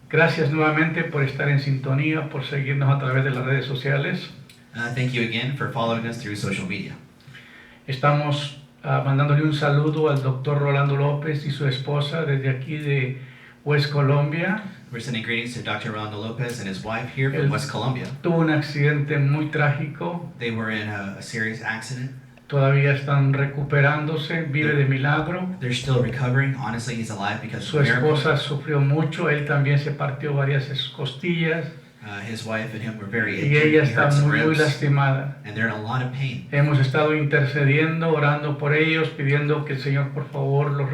Gracias nuevamente por estar en sintonía, por seguirnos a través de las redes sociales. Thank you again for following us through social media. Estamos mandándole un saludo al doctor Rolando López y su esposa desde aquí de West Colombia. We're sending greetings to Dr. Rolando Lopez and his wife here from West Colombia. Tuvo un accidente muy trágico. They were in a serious accident. Todavía están recuperándose, vive de milagro. They're still recovering. Honestly, he's alive because Su of a miracle. esposa sufrió mucho, él también se partió varias costillas His wife and him were very y injured. ella He está hurt some muy ribs, lastimada. and they're in a lot of pain. Hemos estado intercediendo, orando por ellos, pidiendo que el Señor por favor los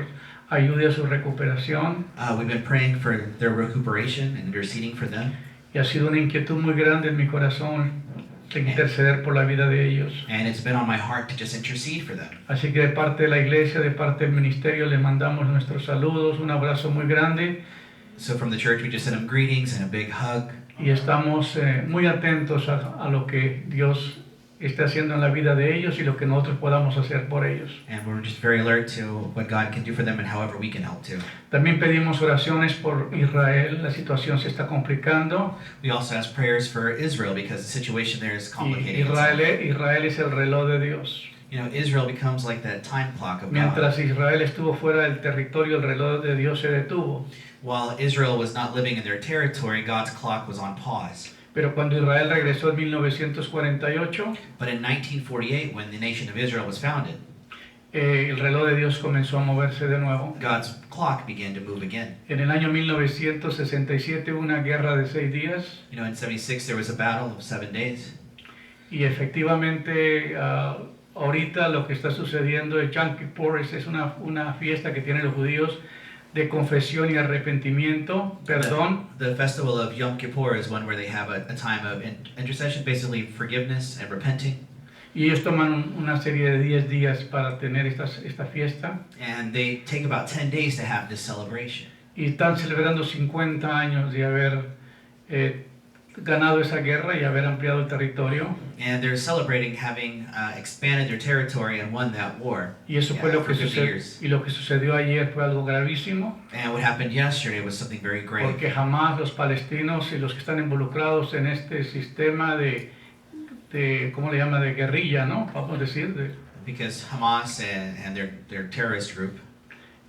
ayude a su recuperación. We've been praying for their recuperation and interceding for them. Y ha sido una inquietud muy grande en mi corazón de interceder por la vida de ellos. And it's been on my heart to just intercede for them. Así que de parte de la iglesia, de parte del ministerio, le mandamos nuestros saludos, un abrazo muy grande. So from the church, we just send them greetings and a big hug. Y estamos muy atentos a lo que Dios esté haciendo en la vida de ellos y lo que nosotros podamos hacer por ellos. And we're just very alert to what God can do for them and however we can help too. También pedimos oraciones por Israel, la situación se está complicando. We also ask prayers for Israel because the situation there is Y complicated. Israel es el reloj de Dios. You know, Israel becomes like that time clock of God. Mientras Israel estuvo fuera del territorio, el reloj de Dios se detuvo. While Israel was not living in their territory, God's clock was on pause. Pero cuando Israel regresó en 1948, But in 1948, when the nation of Israel was founded, el reloj de Dios comenzó a moverse de nuevo. God's clock began to move again. En el año 1967 hubo una guerra de 6 días You know, in 76 there was a battle of 7 days. y efectivamente ahorita lo que está sucediendo es Yom Kippur, es una fiesta que tienen los judíos de confesión y arrepentimiento, perdón. The festival of Yom Kippur is one where they have a time of intercession, basically forgiveness and repenting. Y ellos toman una serie de 10 días para tener esta fiesta. And they take about 10 days to have this celebration. Y están celebrando 50 años de haber ganado esa guerra y haber ampliado el territorio. And they're celebrating having expanded their territory and won that war. Y eso fue lo for que 50 sucedió. years. Y lo que sucedió ayer fue algo gravísimo. And what happened yesterday was something very grave. Porque jamás los palestinos y los que están involucrados en este sistema de ¿cómo le llama? De guerrilla, ¿no? Vamos a decir, Because Hamas and their terrorist group,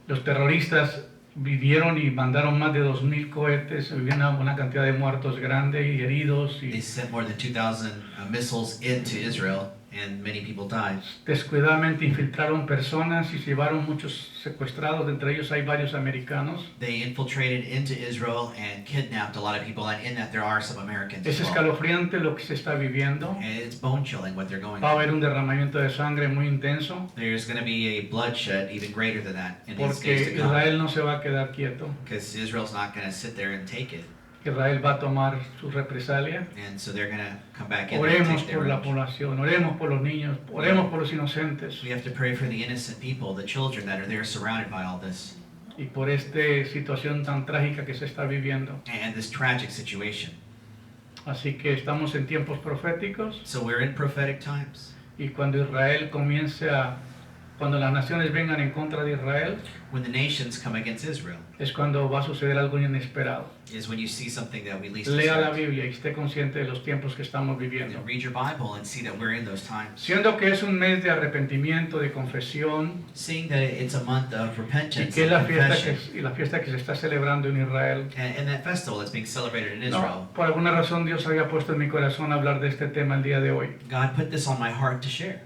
los terroristas vivieron y mandaron más de 2,000 cohetes, hubo una cantidad de muertos grande y heridos they y sent more than 2,000 missiles into Israel, and many people died. descuidadamente infiltraron personas y se llevaron muchos secuestrados, entre ellos hay varios americanos. They infiltrated into Israel and kidnapped a lot of people, and in that there are some Americans Es as well. escalofriante lo que se está viviendo. And it's bone-chilling what they're going Va a haber through. un derramamiento de sangre muy intenso There's going to be a bloodshed even greater than that in these days porque to come. Israel no se va a quedar quieto. Because Israel's not going to sit there and take it. Israel va a tomar su represalia. And so they're going to come back in there and Oremos take their por la revenge. población, oremos por los niños, oremos por los inocentes We have to pray for the innocent people, the children that are there surrounded by all this. y por esta situación tan trágica que se está viviendo. And this tragic situation. Así que estamos en tiempos proféticos So we're in prophetic times. y cuando cuando las naciones vengan en contra de Israel, When the nations come against Israel es cuando va a suceder algo inesperado. is when you see something that we least Lea la expect. Biblia y esté consciente de los tiempos que estamos viviendo. And read your Bible and see that we're in those times. Siendo que es un mes de arrepentimiento, de confesión, Seeing that it's a month of y repentance que es and confession. la fiesta que se está celebrando en Israel. And that festival that's being celebrated in Israel. No, por alguna razón Dios había puesto en mi corazón hablar de este tema el día de hoy. God put this on my heart to share.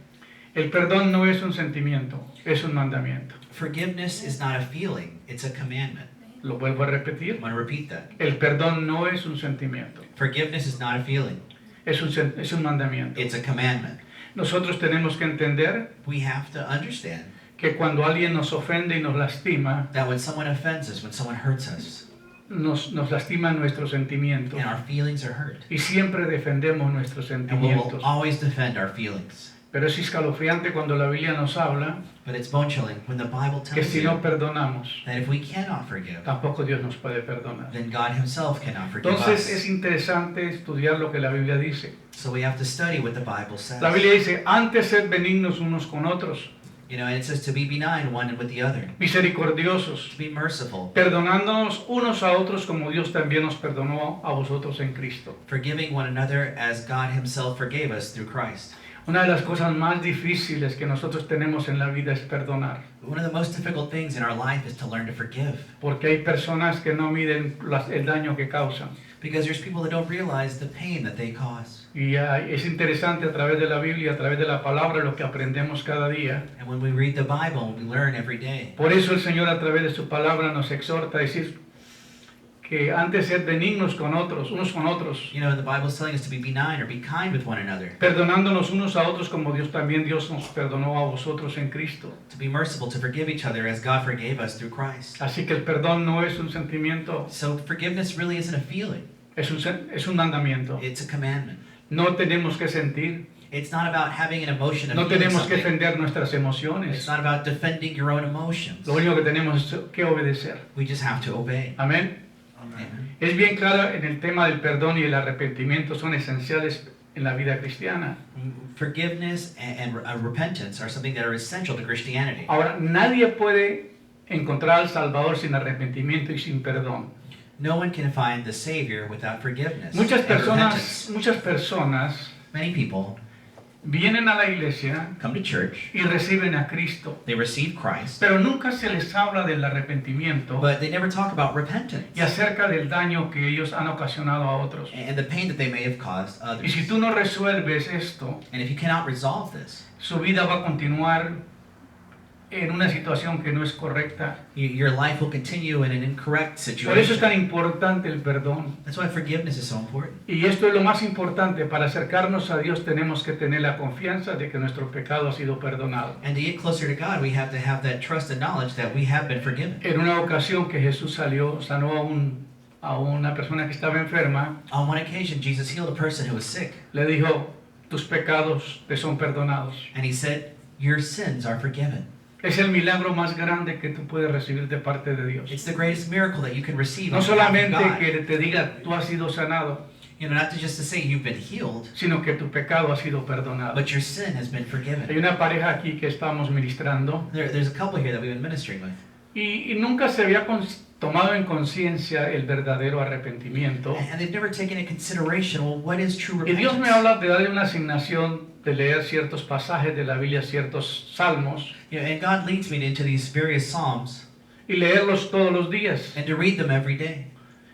El perdón no es un sentimiento, es un mandamiento. Forgiveness is not a feeling, it's a commandment. Lo vuelvo a I'm repetir. going to repeat that. El perdón no es un sentimiento, Forgiveness is not a feeling, es un mandamiento. it's a commandment. Nosotros tenemos que entender We have to understand que cuando alguien nos ofende y nos lastima, that when someone offends us, when someone hurts us, nos lastima nuestros sentimientos. and our feelings are hurt, Y siempre defendemos nuestros and we will sentimientos. always defend our feelings. Pero es escalofriante cuando la Biblia nos habla But it's bone-chilling when the Bible que tells si no you perdonamos, that if we cannot forgive, tampoco Dios nos puede perdonar. then God himself cannot forgive Entonces us. es interesante estudiar lo que la Biblia dice. So we have to study what the Bible says. La Biblia dice, antes sed benignos unos con otros. You know, and it says to be benign one with the other, misericordiosos, to be merciful, perdonándonos unos a otros como Dios también nos perdonó a vosotros en Cristo. forgiving one another as God himself forgave us through Christ. Una de las cosas más difíciles que nosotros tenemos en la vida es perdonar, One of the most difficult things in our life is to learn to forgive. porque hay personas que no miden el daño que causan. Because there's people that don't realize the pain that they cause. Y es interesante a través de la Biblia, a través de la palabra, lo que aprendemos cada día. And when we read the Bible, we learn every day. Por eso el Señor a través de su palabra nos exhorta a decir que antes de ser benignos con otros, unos con otros, You know, the Bible is telling us to be benign or be kind with one another, perdonándonos unos a otros como Dios nos perdonó a vosotros en Cristo. to be merciful, to forgive each other as God forgave us through Christ. Así que el perdón no es un sentimiento, So forgiveness really isn't a feeling, es un mandamiento. it's a commandment. No tenemos que sentir, It's not about having an emotion of no feeling tenemos que something. defender nuestras It's emociones. not about defending your own emotions. Lo único que tenemos es que obedecer. We just have to obey. Amén. Amen. Es bien claro en el tema del perdón y el arrepentimiento son esenciales en la vida cristiana. Forgiveness and repentance are something that are essential to Christianity. Ahora, nadie puede encontrar al Salvador sin arrepentimiento y sin perdón. No one can find the Savior without forgiveness and repentance. Muchas personas Many people vienen a la iglesia come to church, y reciben a Cristo, they receive Christ, pero nunca se les habla del arrepentimiento but they never talk about repentance y acerca del daño que ellos han ocasionado a otros. and the pain that they may have caused Y others. si tú no resuelves esto, And if you cannot resolve this, su vida va a continuar en una situación que no es correcta. your life will continue in an incorrect Por eso es tan situation. importante el perdón. That's why forgiveness is so important. Y esto es lo más importante. Para acercarnos a Dios tenemos que tener la confianza de que nuestro pecado ha sido perdonado. And to get closer to God, we have to have that trust and knowledge that we have been forgiven. En una ocasión que Jesús sanó a una persona que estaba enferma, On one occasion, Jesus healed a person who was sick, le dijo, tus pecados te son perdonados. and he said, your sins are forgiven. Es el milagro más grande que tú puedes recibir de parte de Dios. It's the greatest miracle that you can receive No on behalf of solamente God. que te diga, tú has sido sanado, You know, not just to say you've been healed, sino que tu pecado ha sido perdonado. but your sin has been Hay forgiven. una pareja aquí que estamos ministrando There's a couple here that we've been ministering with, y nunca se había tomado en conciencia el verdadero arrepentimiento. and they've never taken into consideration, well, what is true Y Dios me repentance? habla de darle una asignación de leer ciertos pasajes de la Biblia, ciertos salmos, You know, and God leads me into these various psalms y leerlos todos los días. and to read them every day.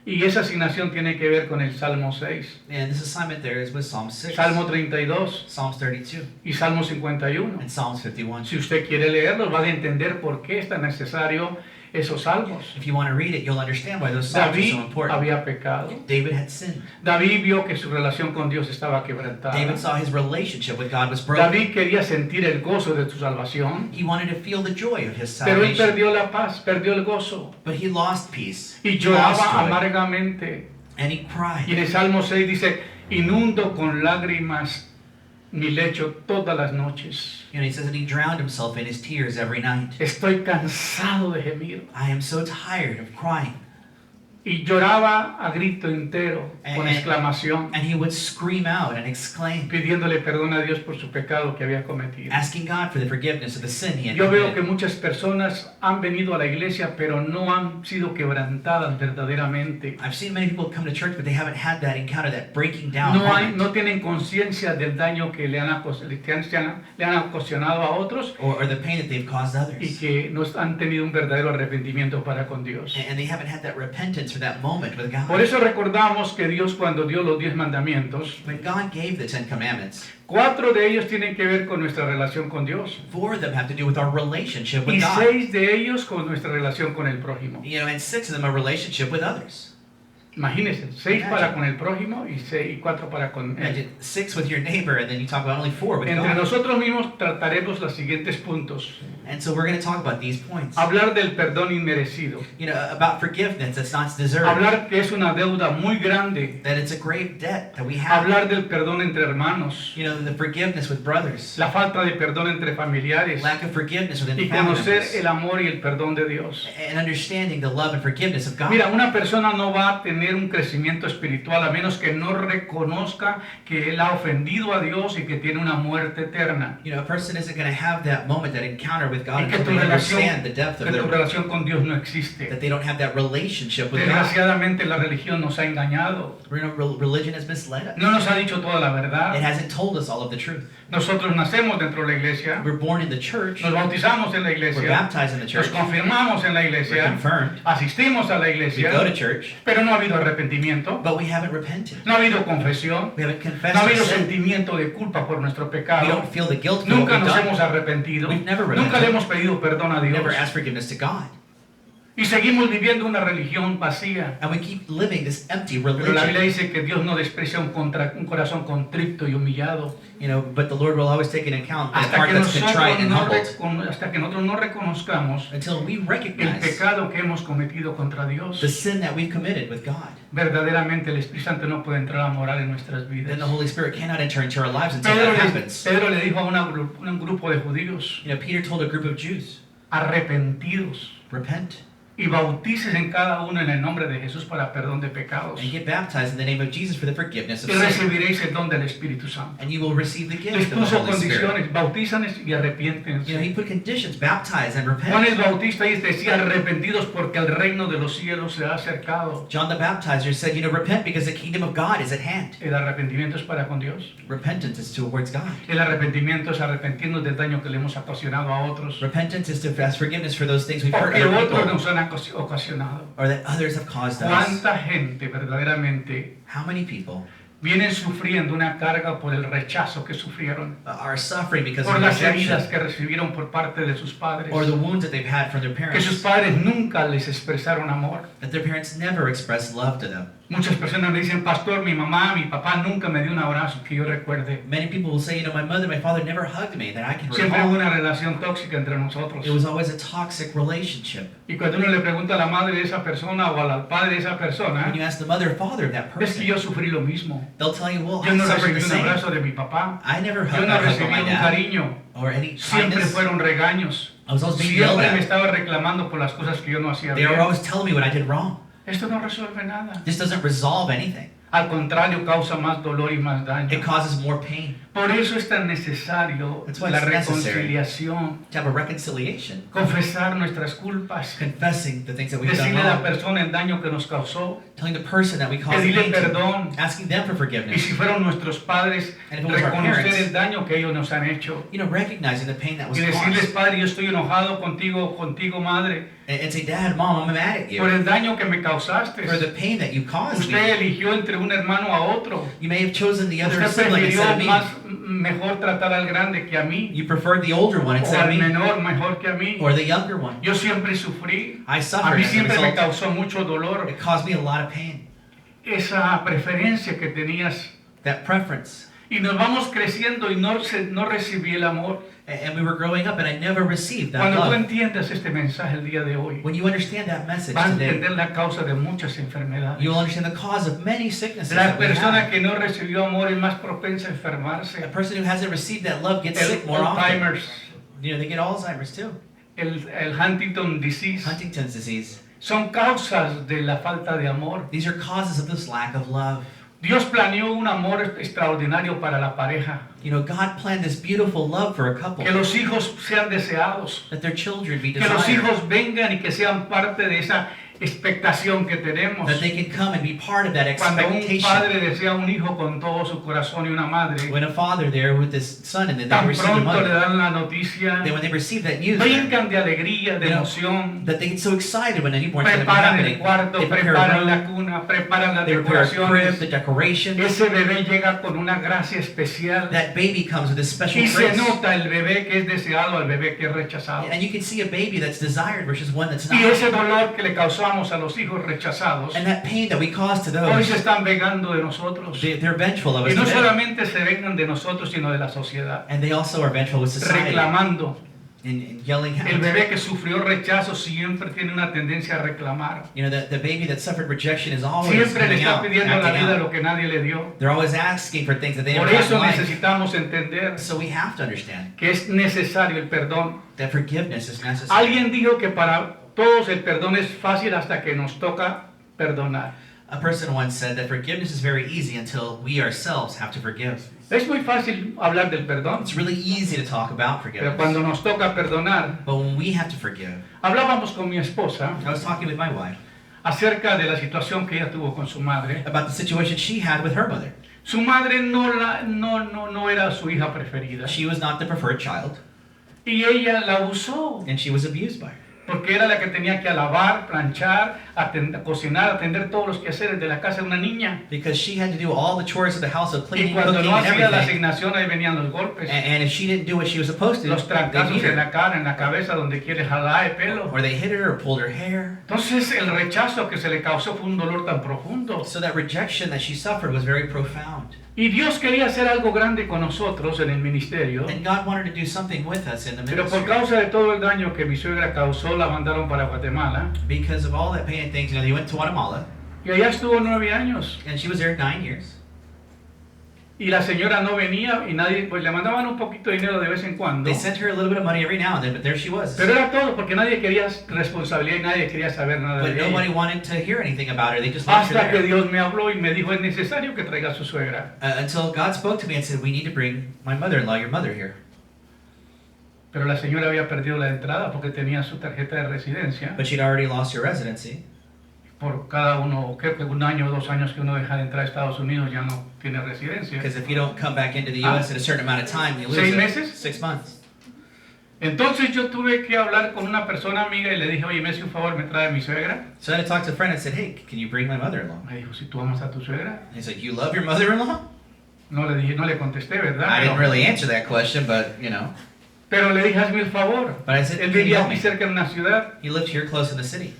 Y esa asignación tiene que ver con el Salmo 6, And this assignment there is with Psalm 6, Salmo 32 Psalms 32, y Salmo 51. and Psalms 51. Si usted quiere leerlos, va a entender por qué es tan necesario esos salmos. If you want to read it, you'll understand why those psalms are David so important. había pecado. David had sinned. David vio que su relación con Dios estaba quebrantada. David saw his relationship with God was broken. David quería sentir el gozo de su salvación, He wanted to feel the joy of his pero él salvation, perdió la paz, perdió el gozo but he lost peace. y He lost lloraba joy, amargamente. and he Y en cried. el Salmo 6 dice, inundo con lágrimas mi lecho todas las noches. You know, he says that he drowned himself in his tears every night. Estoy cansado de gemir. I am so tired of crying. Y lloraba a grito entero, con And- exclamación, And he would scream out and exclaim, pidiéndole perdón a Dios por su pecado que había cometido. asking God for the forgiveness of the sin he had Yo veo que committed. muchas personas han venido a la iglesia, pero no han sido quebrantadas verdaderamente. I've seen many people come to church, but they haven't had that encounter, that breaking down moment. No tienen conciencia del daño que le han ocasionado a otros Or the pain that they've caused y others. que no han tenido un verdadero arrepentimiento para con Dios. And they haven't had that repentance for that moment with God. Por eso recordamos que Dios cuando dio los 10 mandamientos, When God gave the 10 Commandments, 4 de ellos tienen que ver con nuestra relación con Dios 4 of them have to do with our relationship y with God. 6 de ellos con nuestra relación con el prójimo. You know, and 6 of them are relationship with others. Imagínense, 6 para con el prójimo y 4 para con él. Imagine 6 with your neighbor, and then you talk about only 4 with Entre God. nosotros mismos trataremos los siguientes puntos. And so we're going to talk about these points. Hablar del perdón inmerecido. You know, about forgiveness that's not deserved. Hablar que es una deuda muy grande. That it's a grave debt that we have. Hablar del perdón entre hermanos. You know, the forgiveness with brothers. La falta de perdón entre familiares. Lack of forgiveness within Y family conocer members. el amor y el perdón de Dios. And understanding the love and forgiveness of God. Mira, una persona no va a tener tener un crecimiento espiritual a menos que no reconozca que él ha ofendido a Dios y que tiene una muerte eterna. You know, a person isn't going to have that moment, that encounter with God, Y que until tu they understand the depth of their, relación con Dios no existe. that they don't have that relationship with God. Desgraciadamente la religión nos ha engañado. You know, religion has misled us. No nos ha dicho toda la It verdad. hasn't told us all of the truth. Nosotros nacemos dentro de la iglesia, We're born in the church. nos bautizamos en la We're iglesia, baptized in the nos church. confirmamos en la We're iglesia, confirmed. asistimos a la We go to iglesia, church, pero no ha habido arrepentimiento, but we haven't repented. no ha habido confesión, We haven't confessed no ha our habido sin. sentimiento de culpa por nuestro We pecado. don't feel the guilt for what Nunca we've nos done. hemos arrepentido, We've never nunca le repented. hemos pedido perdón a We Dios never asked forgiveness to God. y seguimos viviendo una religión vacía. And we keep living this empty Pero la Biblia religion. dice que Dios no desprecia un corazón contrito y humillado. You know, but the Lord will always take into account the Hasta heart que, that's contrite and humbled. hasta que nosotros no reconozcamos Until we el recognize pecado que hemos cometido contra Dios, the sin that we've committed with God, verdaderamente el Espíritu Santo no puede entrar a morar en nuestras then vidas. the Holy Spirit cannot enter into our lives until Pedro that le, happens. Pedro le dijo a un grupo de judíos, You know, Peter told a group of Jews, arrepentidos repent y bautíces en cada uno en el nombre de Jesús para perdón de pecados and get baptized in the name of Jesus for the forgiveness of y sin, recibiréis el don del Espíritu Santo. and you will receive the Les gift of the puso Holy Spirit. condiciones, bautízanes y You know, arrepiéntense. he put conditions, baptize and Juan el repent. Bautista decía arrepentidos porque el reino de los cielos se ha acercado. John the Baptizer said, you know, repent because the kingdom of God is at hand. El arrepentimiento es para con Dios. Repentance is towards God. El arrepentimiento es arrepentirnos del daño que le hemos ocasionado a otros. Repentance is to ask forgiveness for those things we've hurt Porque other otros people nos han ocasionado. or that others have caused us. ¿Cuánta gente verdaderamente How many people vienen sufriendo una carga por el rechazo que sufrieron? are suffering because Por of las heridas rejection que recibieron por parte de sus padres. or the wounds that they've had from their Que sus parents, padres nunca les expresaron amor. that their parents never expressed love to them. Muchas personas me dicen, pastor, mi mamá, mi papá nunca me dio un abrazo que yo recuerde. Many people will say, you know, my mother, my father never hugged me that I can Siempre hubo recall. una relación tóxica entre nosotros. It was always a toxic relationship. Y cuando uno le pregunta a la madre de esa persona o al padre de esa persona, When you ask the mother or father of that es que person, yo sufrí lo mismo. they'll tell you, well, Yo I no suffered recibí the un same. abrazo de mi papá. I never Yo hugged no a hug from recibí my un dad cariño. or any Siempre kindness. fueron regaños. I was always being yelled Siempre me at. estaba reclamando por las cosas que yo no hacía They were bien. always telling me what I did wrong. Esto no resuelve nada. This doesn't resolve anything. Al contrario, causa más dolor y más daño. It causes more pain. Por eso es tan necesario That's why la it's necessary. reconciliación, To have a reconciliation, confesar nuestras culpas, confessing the things that we've done decirle a la wrong, persona el daño que nos causó, telling the person that we caused pedirle pain to, perdón. asking them for Y forgiveness, si fueron nuestros padres, And if it was our reconocer parents, el daño que ellos nos han hecho. you know, recognizing the pain that was Y decirles, caused, Padre, yo estoy enojado contigo, madre, and say, Dad, Mom, I'm mad at por you el daño que me causaste. for the pain that you caused Usted me. eligió entre un hermano a otro. You may have chosen the other Usted sibling instead of prefirió me. mejor tratar al grande que a mí, You preferred the older one o instead al of me, menor mejor que a mí. or the younger one. Yo siempre sufrí. I A suffered mí as a siempre me result. causó mucho dolor It caused me a lot of pain. esa preferencia que tenías. That preference. Y nos vamos creciendo y no recibí el amor. And we were growing up and I never received that Cuando tú love. entiendas este mensaje el día de hoy, When you understand that message vas a today, entender la causa de muchas enfermedades. you will understand the cause of many sicknesses La that we persona have. que no recibió amor es más propensa a A enfermarse. person who hasn't received that love gets El sick more often. Alzheimer's, You know, they get Alzheimer's too. el Huntington disease, Huntington's disease. son causas de la falta de amor. These are causes of this lack of love. Dios planeó un amor extraordinario para la pareja. You know, God planned this beautiful love for a couple. Que los hijos sean deseados. That their children be Que los desired. hijos vengan y que sean parte de esa expectación que tenemos. That they can come and be part of that Cuando un expectation. padre desea un hijo con todo su corazón y una madre, When a father there with this son and then they tan receive the pronto le mother, dan la noticia, then when they receive that news, brincan de alegría, de You know, emoción, that they get so excited when a newborn's going to be preparan el happening. cuarto, They prepare a preparan room, la cuna, preparan las they prepare a crib, decoraciones. the decorations. Ese bebé llega con una gracia especial That baby comes with a special y se grace. nota el bebé que es deseado al bebé que es rechazado. And you can see a baby that's desired versus one that's Y not. ese dolor que le causamos a los hijos rechazados, And that pain that we cause to hoy se those, están vengando de nosotros. they're vengeful of Y us no today. solamente se vengan de nosotros, sino de la sociedad, And they also are vengeful with society reclamando. and yelling El out. bebé que sufrió rechazo siempre tiene una tendencia a reclamar. You know, the baby that suffered rejection is always Siempre le coming está out, pidiendo a la acting vida out. lo que nadie le dio. They're always asking for things that they Por never got eso in life. necesitamos entender So we have to understand que es necesario el perdón. that forgiveness is necessary. Alguien dijo que para todos el perdón es fácil hasta que nos toca perdonar. A person once said that forgiveness is very easy until we ourselves have to forgive. Es muy fácil hablar del perdón, It's really easy to talk about pero cuando forgiveness. nos toca perdonar, But when we have to forgive, hablábamos con mi esposa I was talking with my wife acerca de la situación que ella tuvo con su madre. about the situation she had with her mother. Su madre no era su hija preferida She was not the preferred child, y ella la abusó and she was abused by her. porque era la que tenía que lavar, planchar, cocinar, atender todos los quehaceres de la casa de una niña. Because she had to do all the chores of the house, of Y cleaning, cuando cooking, no and hacía la everything. asignación, ahí venían los golpes, And if she didn't do what she was supposed to, los they trancazos beat en her. la cara, en la cabeza, donde quiere jalar el pelo. Or they hit her or pulled her hair. Entonces el rechazo que se le causó fue un dolor tan profundo. So that rejection that she suffered was very profound. Y Dios quería hacer algo grande con nosotros en el ministerio, And God wanted to do something with us in the pero por ministry. causa de todo el daño que mi suegra causó, la mandaron para Guatemala. Because of all that pain and things, they went to Guatemala, Y allá estuvo 9 años. and she was there 9 years. Y la señora no venía y nadie, pues le mandaban un poquito de dinero de vez en cuando. They sent her a little bit of money every now and then, but there she was. Pero era todo porque nadie quería responsabilidad y nadie quería saber nada But de nobody ella. wanted to hear anything about her. They just left her Hasta que there. Dios me habló y me dijo, es necesario que traiga a su suegra. Until God spoke to me and said, we need to bring my mother-in-law, your mother, here. Pero la señora había perdido la entrada porque tenía su tarjeta de residencia. But she'd already lost her residency. Por cada uno, creo que 1 año o 2 años que uno deja de entrar a Estados Unidos ya no tiene residencia. Because if you don't come back into the U.S. in a certain amount of time, you lose 6 it. meses? 6 months. Entonces yo tuve que hablar con una persona amiga y le dije, oye, me hace un favor, me trae a mi suegra. So I had to talk to a friend and said, hey, can you bring my mother-in-law? Me dijo, si tú amas a tu suegra. He said, you love your mother-in-law? No le dije, no le contesté, ¿verdad? I didn't Pero- really answer that question, but, you know. Pero le dije, hazme el favor. But I said, Él can you vivía help aquí me? cerca en una ciudad. He lived here close in the city.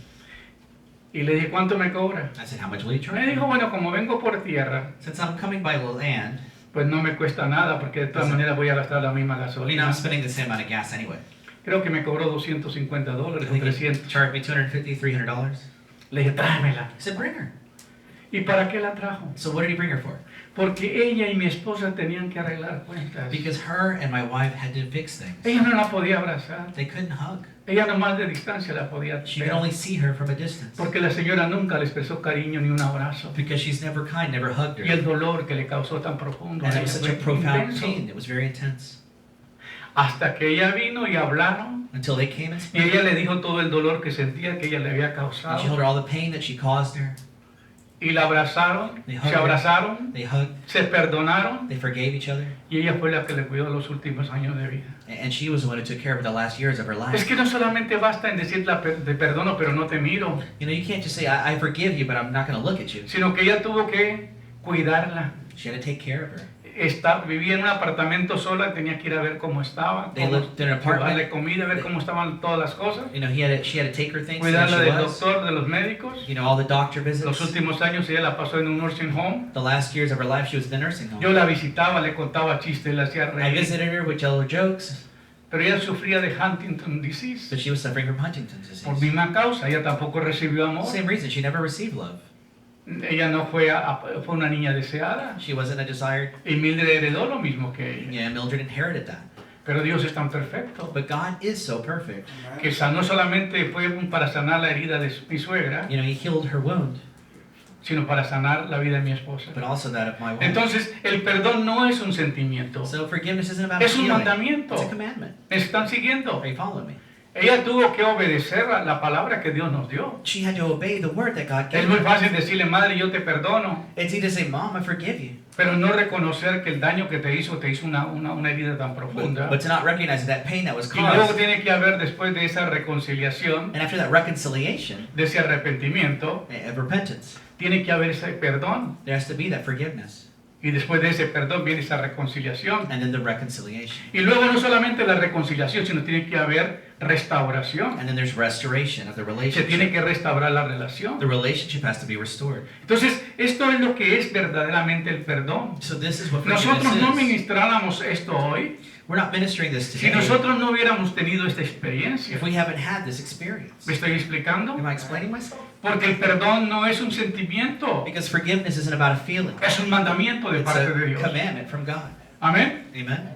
Y le dije, ¿cuánto me cobra? I said, how much will you charge Me dijo, me? bueno, como vengo por tierra, Since I'm coming by land, pues no me cuesta nada porque de todas Pues- maneras voy a gastar la misma I mean, gasolina. I'm spending the same amount of gas anyway. Creo que me cobró $250 I o think he 300. charged me $250, $300. Le dije, tráemela. I said, bring her. ¿Y para qué la trajo? So what did he bring her for? Porque ella y mi esposa tenían que arreglar cuentas. Because her and my wife had to fix things. Ella no la podía abrazar. They couldn't hug. Ella nomás de distancia la podía She ver. could only see her from a distance. Porque la señora nunca le expresó cariño ni un abrazo. Because she's never kind, never hugged Y el her. dolor que le causó tan profundo. a And it ella was such fue a profound intenso. pain. It was very intense. Hasta que ella vino y hablaron. Until they came and Y ella spoke. le dijo todo el dolor que sentía que ella le había And she causado. told her all the pain that she caused her. Y la abrazaron, They se hugged her. abrazaron, They hugged. se perdonaron. They forgave each other. Y ella fue la que le cuidó los últimos años de vida. And she was the one who took care of the last years of her Es life. que no solamente basta en decir te perdono, pero no te miro. You know, you can't just say, I forgive you, but I'm not going to look at you. Sino que ella tuvo que cuidarla. She had to take care of her. Vivía en un apartamento sola, tenía que ir a ver cómo estaba, They lived in an apartment. darle comida, ver cómo estaban todas las cosas, You know, she had to take her things to cuidarla del where she was. doctor, de los médicos. You know, all the doctor Los visits. últimos años ella la pasó en un nursing home. The last years of her life, she was in the nursing Yo home. la visitaba, le contaba chistes, le hacía I reír. visited her with yellow jokes, Pero ella sufría de Huntington disease. but she was suffering from Huntington's Por disease. misma causa, ella tampoco recibió amor. Same reason, she never received love. Ella no fue, fue una niña deseada. She wasn't a desired. Y Mildred heredó lo mismo que ella. Yeah, Mildred inherited that. Pero Dios es tan perfecto But God is so perfect. que no solamente fue para sanar la herida de mi suegra, You know, He healed her wound, sino para sanar la vida de mi esposa. but also that of my wife. Entonces, el perdón no es un sentimiento, So forgiveness isn't about es un feeling. mandamiento. It's a commandment. ¿Me están siguiendo? Are you following me? Ella tuvo que obedecer a la palabra que Dios nos dio. She had to obey the word that God Es gave muy her. fácil decirle, madre, yo te perdono, It's easy to say, Mom, I forgive you. pero no reconocer que el daño que te hizo una herida tan profunda. But to not recognize that pain that was Y luego caused. tiene que haber, después de esa reconciliación, And after that reconciliation, de ese arrepentimiento, of repentance, tiene que haber ese perdón. there has to be that forgiveness. Y después de ese perdón viene esa reconciliación. And then the reconciliation. Y luego no solamente la reconciliación, sino tiene que haber restauración. And then there's restoration of the Se tiene relationship. que restaurar la relación. The relationship has to be restored. Entonces, esto es lo que es verdaderamente el perdón. So this is what Nosotros no forgiveness is. ministráramos esto hoy We're not ministering this si today nosotros no hubiéramos tenido esta experiencia. if we haven't had this experience. ¿Me estoy explicando? Am I explaining myself? Porque el perdón no es un sentimiento, Because forgiveness isn't about a feeling. es un mandamiento de It's parte de a Dios. commandment from God. Amén. Amen.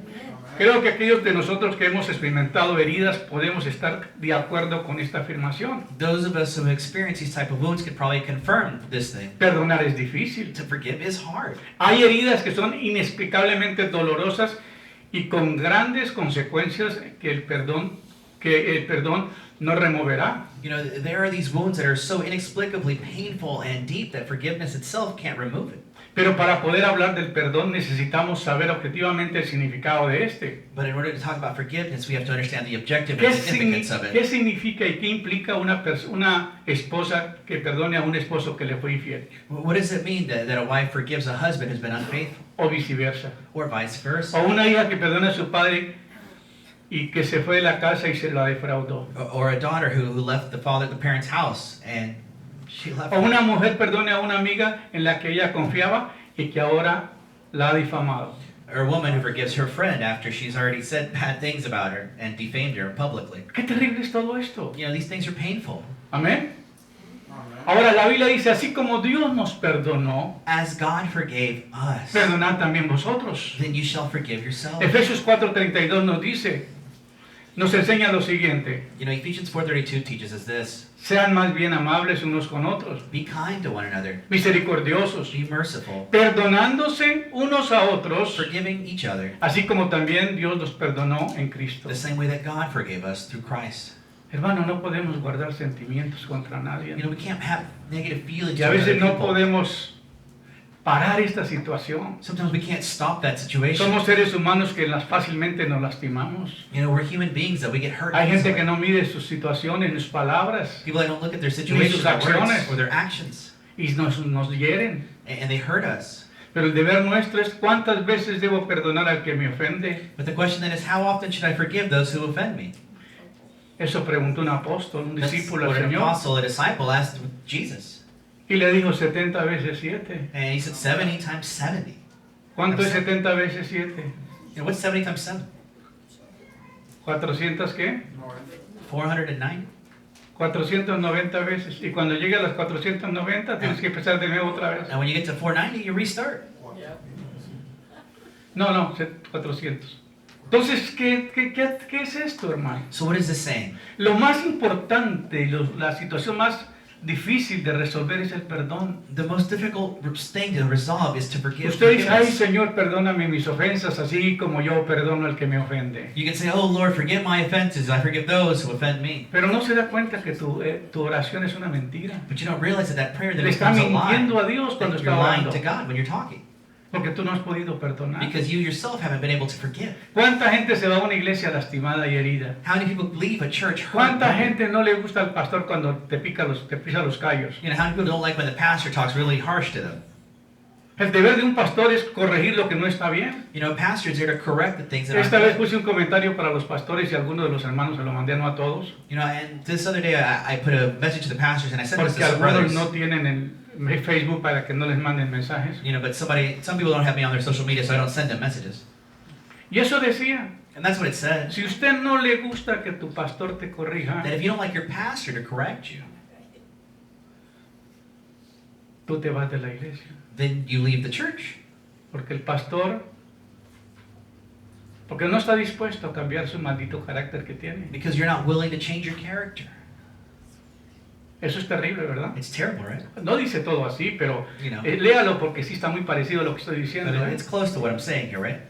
Creo que aquellos de nosotros que hemos experimentado heridas podemos estar de acuerdo con esta afirmación. Those of us who have experienced these type of wounds could probably confirm this thing. Perdonar es difícil. To forgive is hard. Hay heridas que son inexplicablemente dolorosas y con grandes consecuencias que el perdón no removerá. You know, there are these wounds that are so inexplicably painful and deep that forgiveness itself can't remove it. Pero para poder hablar del perdón necesitamos saber objetivamente el significado de este. But in order to talk about forgiveness, we have to understand the objective and significance of ¿Qué it. significa y qué implica una esposa que perdone a un esposo que le fue infiel? What does it mean that a wife forgives a husband who's been unfaithful, O viceversa. or vice versa? O una hija que perdona a su padre y que se fue de la casa y se la defraudó. Or a daughter who left the parent's house and she left. O una mujer perdone a una amiga en la que ella confiaba y que ahora la ha difamado. Or a woman who forgives her friend after she's already said bad things about her and defamed her publicly. Qué terrible es todo esto. You know, these things are painful. Amén. Ahora la Biblia dice, así como Dios nos perdonó, As God forgave us, perdonad también vosotros. then you shall forgive yourself. Efesios 4:32 nos enseña lo siguiente: You know, Ephesians 4:32 teaches us this. sean más bien amables unos con otros, Be kind to one another. misericordiosos, Be merciful. perdonándose unos a otros, Forgiving each other así como también Dios los perdonó en Cristo. the same way that God forgave us through Christ. Hermano, no podemos guardar sentimientos contra You nadie. know, we can't have negative feelings Y a toward other veces no people. podemos parar esta situación. Sometimes we can't stop that situation. Somos seres humanos que fácilmente nos lastimamos. You know, we're human beings that we get hurt. Hay gente easily. que no mide sus situaciones, sus palabras, People that don't look at their situations, their acciones. words, or their actions, y nos hieren. and they hurt us. Pero el deber nuestro es cuántas veces debo perdonar al que me ofende. But the question then is, how often should I forgive those who offend me? Eso preguntó un apóstol, un That's discípulo what al an Señor. apostle, a disciple, asked Jesus. Y le dijo 70 veces 7. And he said 70 times 70. ¿Cuánto es 70 veces 7? And what's 70 times 7? ¿400 qué? 409. 490 veces. Y cuando llegue a las 490 tienes que empezar de nuevo otra vez. And when you get to 490, you restart. No, 400. Entonces, ¿qué es esto, hermano? So what is this saying? Lo más importante, la situación más difícil de resolver es el perdón. The most difficult thing to resolve is to forgive. Usted dice, ay forgiveness. Señor, perdóname mis ofensas, así como yo perdono al que me ofende. You can say, oh Lord, forgive my offenses. I forgive those who offend me. Pero no se da cuenta que tu oración es una mentira. But you don't realize that prayer then Le está becomes a lie. mintiendo a Dios cuando That está you're lying orando. to God when you're talking. Porque tú no has podido perdonar. Because you yourself haven't been able to forgive. ¿Cuánta gente se va a una iglesia lastimada y herida? How many people leave a church hurt? ¿Cuánta gente no le gusta al pastor cuando te pisa los callos? You know, how many people don't like when the pastor talks really harsh to them? El deber de un pastor es corregir lo que no está bien. You know, a pastor is there to correct the things that Esta aren't vez good. puse un comentario para los pastores y algunos de los hermanos se lo mandé, no a todos, You know, and this other day I put a message to the pastors and I sent this porque to some algunos brothers. no tienen el Facebook para que no les manden mensajes. You know, but some people don't have me on their social media, so I don't send them messages. Y eso decía, And that's what it said. si usted no le gusta que tu pastor te corrija, That if you don't like your pastor to correct you, tú te vas de la iglesia. then you leave the church. Porque el pastor, porque no está dispuesto a cambiar su maldito carácter que tiene. Because you're not willing to change your character. Eso es terrible, ¿verdad? It's terrible, right? No dice todo así, pero You know, léalo porque sí está muy parecido a lo que estoy diciendo. but ¿eh? it's close to what I'm saying here, right?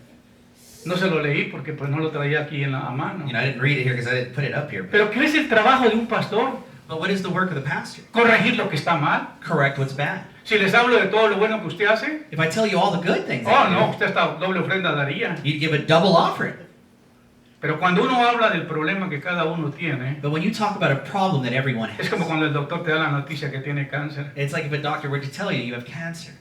No se lo leí porque pues no lo traía aquí a mano. You know, I didn't read it here because I didn't put it up here. Pero ¿qué es el trabajo de un pastor? But what is the work of the pastor? Corregir lo que está mal. Correct what's bad. Si les hablo de todo lo bueno que usted hace, If I tell you all the good things, oh that you no, do, usted esta doble ofrenda daría. you'd give a double offering. Pero cuando uno habla del problema que cada uno tiene, But when you talk about a problem that everyone es has, como cuando el doctor te da la noticia que tiene cáncer. it's like if a doctor were to tell you you have cancer.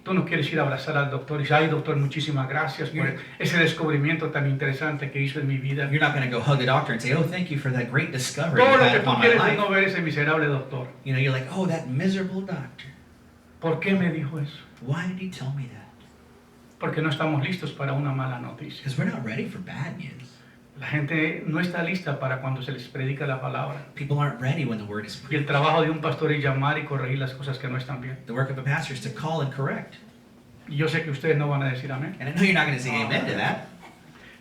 Tú no quieres ir a abrazar al doctor y decir, ay doctor, muchísimas gracias por ese descubrimiento tan interesante que hizo en mi vida. You're not going to go hug the doctor and say, oh, thank you for that great discovery you Todo lo had que tú upon my quieres es life. no ver ese miserable doctor. You know, you're like, oh, that miserable doctor. ¿Por qué me dijo eso? Why did he tell me that? Porque no estamos listos para una mala noticia. Because we're not ready for bad news. La gente no está lista para cuando se les predica la palabra. People aren't ready when the word is Y el preached. trabajo de un pastor es llamar y corregir las cosas que no están bien. The work of a pastor is to call and correct. Y yo sé que ustedes no van a decir amén. And I know you're not going to say amen to that.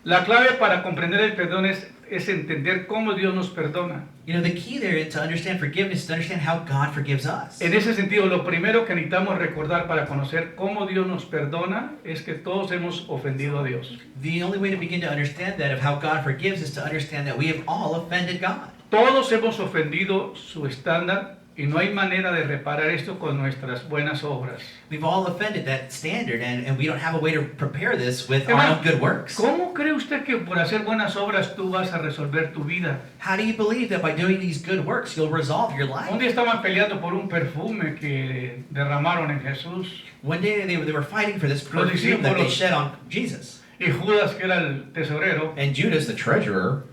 La clave para comprender el perdón es entender cómo Dios nos perdona. You know, the key there to understand forgiveness is to understand how God forgives us. En ese sentido, lo primero que necesitamos recordar para conocer cómo Dios nos perdona es que todos hemos ofendido a Dios. The only way to begin to understand that of how God forgives is to understand that we have all offended God. Todos hemos ofendido su estándar y no hay manera de reparar esto con nuestras buenas obras. We've all offended that standard, and we don't have a way to prepare this with our Hermano, own good works. ¿cómo cree usted que por hacer buenas obras tú vas a resolver tu vida? How do you believe that by doing these good works you'll resolve your Un life? día estaban peleando por un perfume que derramaron en Jesús One day they were fighting for this Los perfume that they discípulos. shed on Jesus. y Judas, que era el tesorero And Judas, the treasurer,